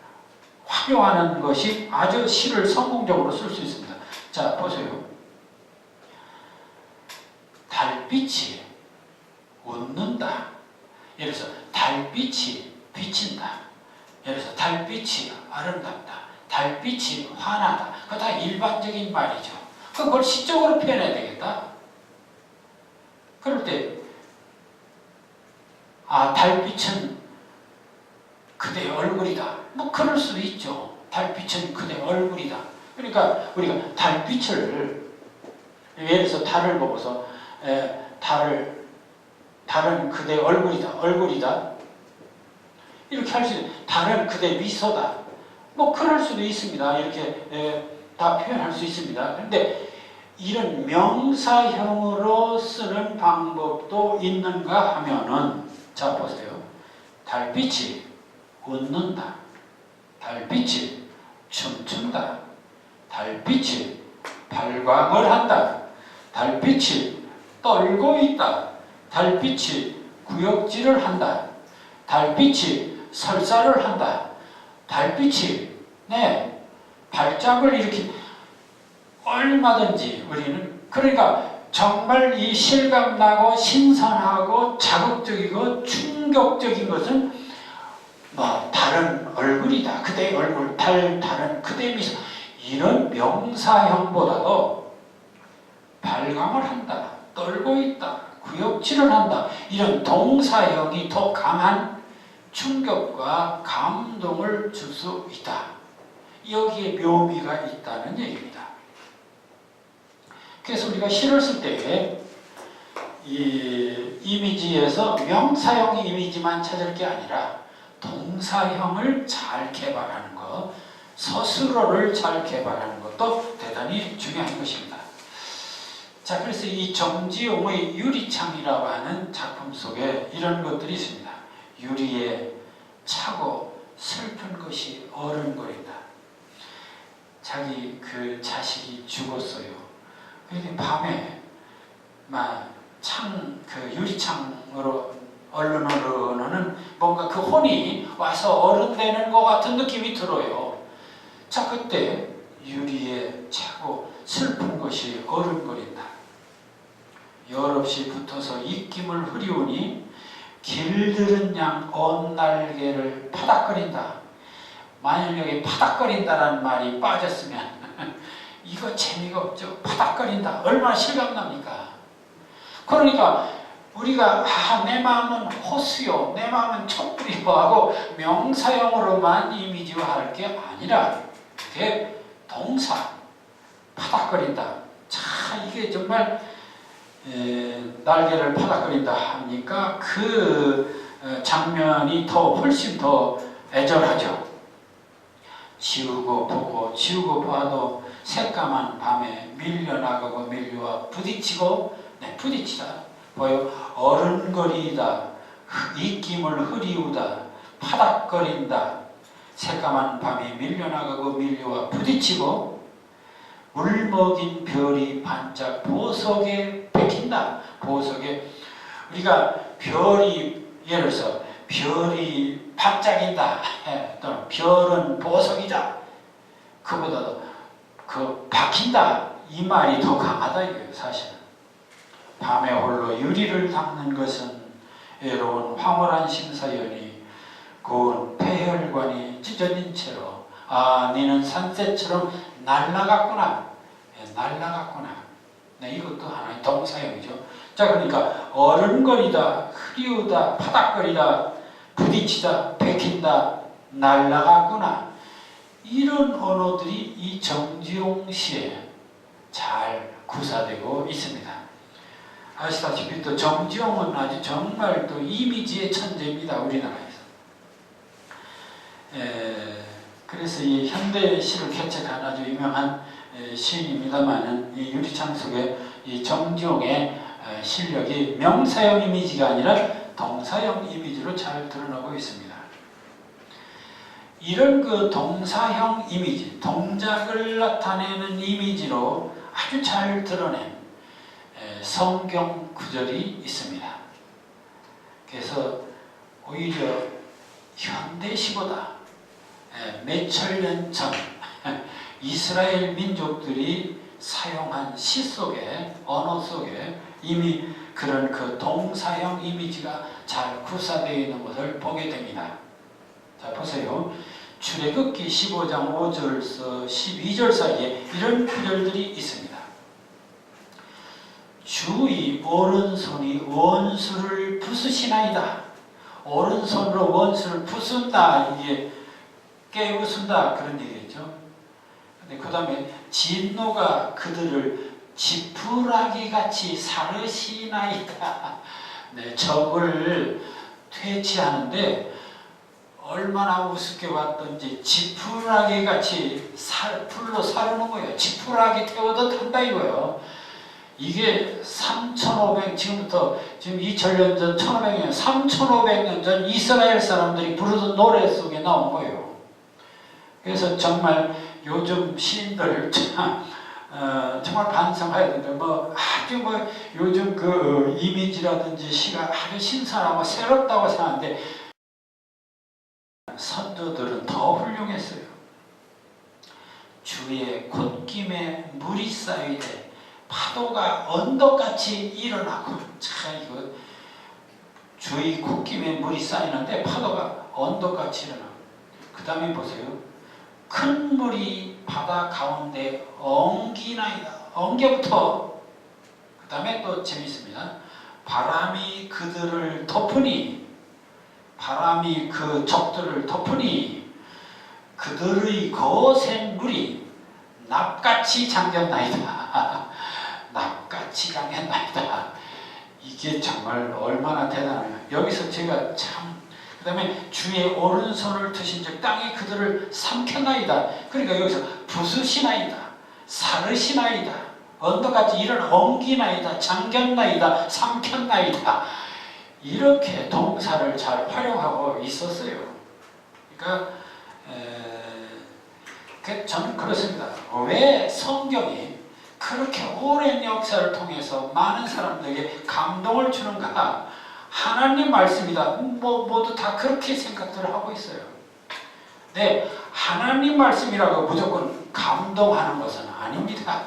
활용하는 것이 아주 시를 성공적으로 쓸 수 있습니다. 자, 보세요. 달빛이 웃는다. 예를 들어서 달빛이 비친다. 예를 들어서 달빛이 아름답다. 달빛이 환하다. 그거 다 일반적인 말이죠. 그걸 시적으로 표현해야 되겠다. 그럴 때 달빛은 그대의 얼굴이다. 뭐 그럴 수도 있죠. 달빛은 그대의 얼굴이다. 그러니까 우리가 달빛을, 예를 들어서 달을 보고서 달은 그대의 얼굴이다. 이렇게 할 수 있어요. 달은 그대의 미소다. 뭐 그럴 수도 있습니다. 이렇게 다 표현할 수 있습니다. 그런데 이런 명사형으로 쓰는 방법도 있는가 하면은, 자 보세요. 달빛이 웃는다. 달빛이 춤춘다. 달빛이 발광을 한다. 달빛이 떨고 있다. 달빛이 구역질을 한다. 달빛이 설사를 한다. 달빛이 발작을 이렇게, 얼마든지 우리는, 그러니까 정말 이 실감나고 신선하고 자극적이고 충격적인 것은 다른 얼굴이다. 그대의 얼굴, 다른 그대의 미소, 이런 명사형보다도 발광을 한다, 떨고 있다, 구역질을 한다, 이런 동사형이 더 강한 충격과 감동을 줄 수 있다. 여기에 묘미가 있다는 얘기입니다. 그래서 우리가 시를 쓸 때 이 이미지에서 명사형 이미지만 찾을 게 아니라 동사형을 잘 개발하는 것, 서술어를 잘 개발하는 것도 대단히 중요한 것입니다. 자, 자, 그래서 이 정지용의 유리창이라고 하는 작품 속에 이런 것들이 있습니다. 유리에 차고 슬픈 것이 어른거린다. 자기 그 자식이 죽었어요. 그런데 밤에 막 그 유리창으로 얼른얼른하는 뭔가 그 혼이 와서 어른 되는 것 같은 느낌이 들어요. 자, 그때 유리에 차고 슬픈 것이 어른거린다. 열없이 붙어서 입김을 흐리우니 길들은 양 언 날개를 파닥거린다. 만일 여기 파닥거린다라는 말이 빠졌으면 이거 재미가 없죠. 파닥거린다. 얼마나 실감납니까? 그러니까 우리가 내 마음은 호수요, 내 마음은 촛불이요 하고 명사형으로만 이미지화할 게 아니라 이게 동사, 파닥거린다. 자, 이게 정말 날개를 파닥거린다 하니까 그 장면이 훨씬 더 애절하죠. 지우고 보고 지우고 봐도 새까만 밤에 밀려나가고 밀려와 부딪히고 부딪히다 보여 어른거리다 입김을 흐리우다 파닥거린다 새까만 밤이 밀려나가고 밀려와 부딪히고 물먹인 별이 반짝 보석에 베낀다. 보석에 우리가 별이 예를 들어서 별이 반짝인다 또는 별은 보석이다. 그보다도 그 박힌다 이 말이 더 강하다 이거예요. 사실은 밤에 홀로 유리를 닦는 것은 외로운 황홀한 심사연이 고운 폐혈관이 찢어진 채로 너는 산새처럼 날라갔구나. 날라갔구나. 이것도 하나의 동사형이죠. 자, 그러니까 어른거리다, 흐리우다, 파닥거리다, 부딪히다, 베낀다, 날라갔구나. 이런 언어들이 이 정지용 시에 잘 구사되고 있습니다. 아시다시피 또 정지용은 아주 정말 또 이미지의 천재입니다. 우리나라에서. 그래서 이 현대시를 개척한 아주 유명한 시인입니다만은 이 유리창 속에 이 정지용의 실력이 명사형 이미지가 아니라 동사형 이미지로 잘 드러나고 있습니다. 이런 그 동사형 이미지, 동작을 나타내는 이미지로 아주 잘 드러낸 성경 구절이 있습니다. 그래서 오히려 현대시보다 몇천 년 전 이스라엘 민족들이 사용한 시 속에 언어 속에 이미 그런 그 동사형 이미지가 잘 구사되어 있는 것을 보게 됩니다. 자, 보세요. 출애굽기 15장 5절에서 12절 사이에 이런 구절들이 있습니다. 주의 오른손이 원수를 부수시나이다. 오른손으로 원수를 부순다. 이게 깨부순다. 그런 얘기겠죠. 근데 그 다음에 진노가 그들을 지푸라기같이 사르시나이다. 적을 퇴치하는데 얼마나 우습게 왔던지 지푸라기같이 불로 사르는 거예요. 지푸라기 태우듯 한다 이거예요. 이게 3,500 지금부터 지금 2000년 전 1,500년 3,500년 전 이스라엘 사람들이 부르던 노래 속에 나온 거예요. 그래서 정말 요즘 시인들 정말 반성해야 된다. 아주 요즘 그 이미지라든지 시가 아주 신선하고 새롭다고 생각하는데 선조들은 더 훌륭했어요. 주의 콧김에 물이 쌓이되 파도가 언덕같이 일어나고 참 이거 주의 콧김에 물이 쌓이는데 파도가 언덕같이 일어나고 그 다음에 보세요. 큰 물이 바다 가운데 엉기나이다. 엉겨부터 그 다음에 또 재밌습니다. 바람이 그들을 덮으니 바람이 그 적들을 덮으니 그들의 거센 물이 납같이 잠겼나이다. 납같이 잠겼나이다. 이게 정말 얼마나 대단해요. 여기서 제가 참 그 다음에 주의 오른손을 드신 즉 땅이 그들을 삼켜나이다. 그러니까 여기서 부수시나이다. 사르시나이다. 언덕같이 이런 엉기나이다, 잠겼나이다, 삼켰나이다 이렇게 동사를 잘 활용하고 있었어요. 그러니까 저는 그렇습니다. 왜 성경이 그렇게 오랜 역사를 통해서 많은 사람들에게 감동을 주는가? 하나님 말씀이다. 모두 다 그렇게 생각들을 하고 있어요. 네, 하나님 말씀이라고 무조건 감동하는 것은 아닙니다.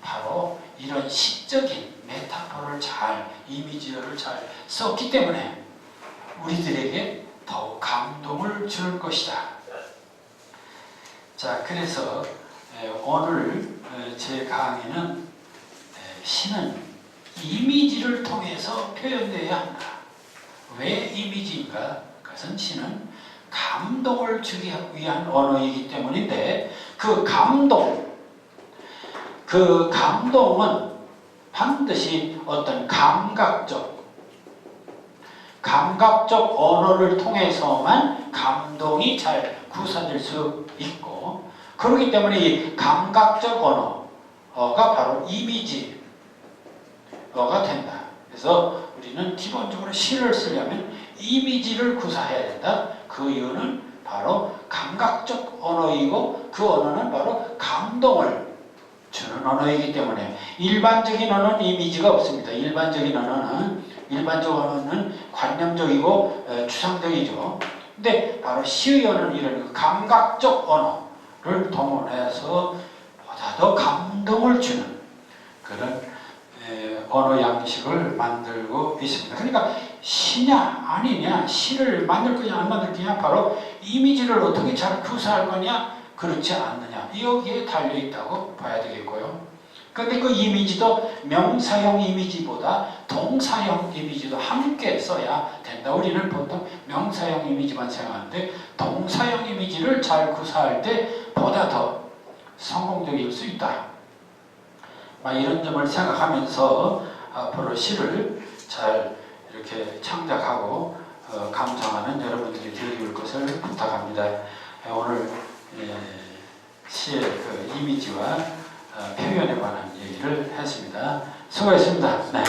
바로 이런 시적인 메타포를 잘, 이미지를 잘 썼기 때문에 우리들에게 더욱 감동을 주는 것이다. 자, 그래서 오늘 제 강의는 신은 이미지를 통해서 표현되어야 한다. 왜 이미지인가? 그것은 신은 감동을 주기 위한 언어이기 때문인데 그 감동은 반드시 어떤 감각적 언어를 통해서만 감동이 잘 구사될 수 있고, 그렇기 때문에 이 감각적 언어가 바로 이미지어가 된다. 그래서 우리는 기본적으로 시를 쓰려면 이미지를 구사해야 된다. 그 이유는 바로 감각적 언어이고 그 언어는 바로 감동을 주는 언어이기 때문에 일반적인 언어는 이미지가 없습니다. 일반적인 언어는 관념적이고 추상적이죠. 근데 바로 시의 언어는 이런 감각적 언어를 동원해서 보다 더 감동을 주는 그런 언어 양식을 만들고 있습니다. 그러니까 시냐 아니냐, 시를 만들 거냐 안 만들 거냐, 바로 이미지를 어떻게 잘 구사할 거냐 그렇지 않느냐, 여기에 달려있다고 봐야 되겠고요. 그런데 그 이미지도 명사형 이미지보다 동사형 이미지도 함께 써야 된다. 우리는 보통 명사형 이미지만 생각하는데 동사형 이미지를 잘 구사할 때 보다 더 성공적일 수 있다. 이런 점을 생각하면서 앞으로 시를 잘 이렇게 창작하고 감상하는 여러분들이 되어줄 것을 부탁합니다. 오늘 시의 그 이미지와 표현에 관한 얘기를 했습니다. 수고했습니다. 네.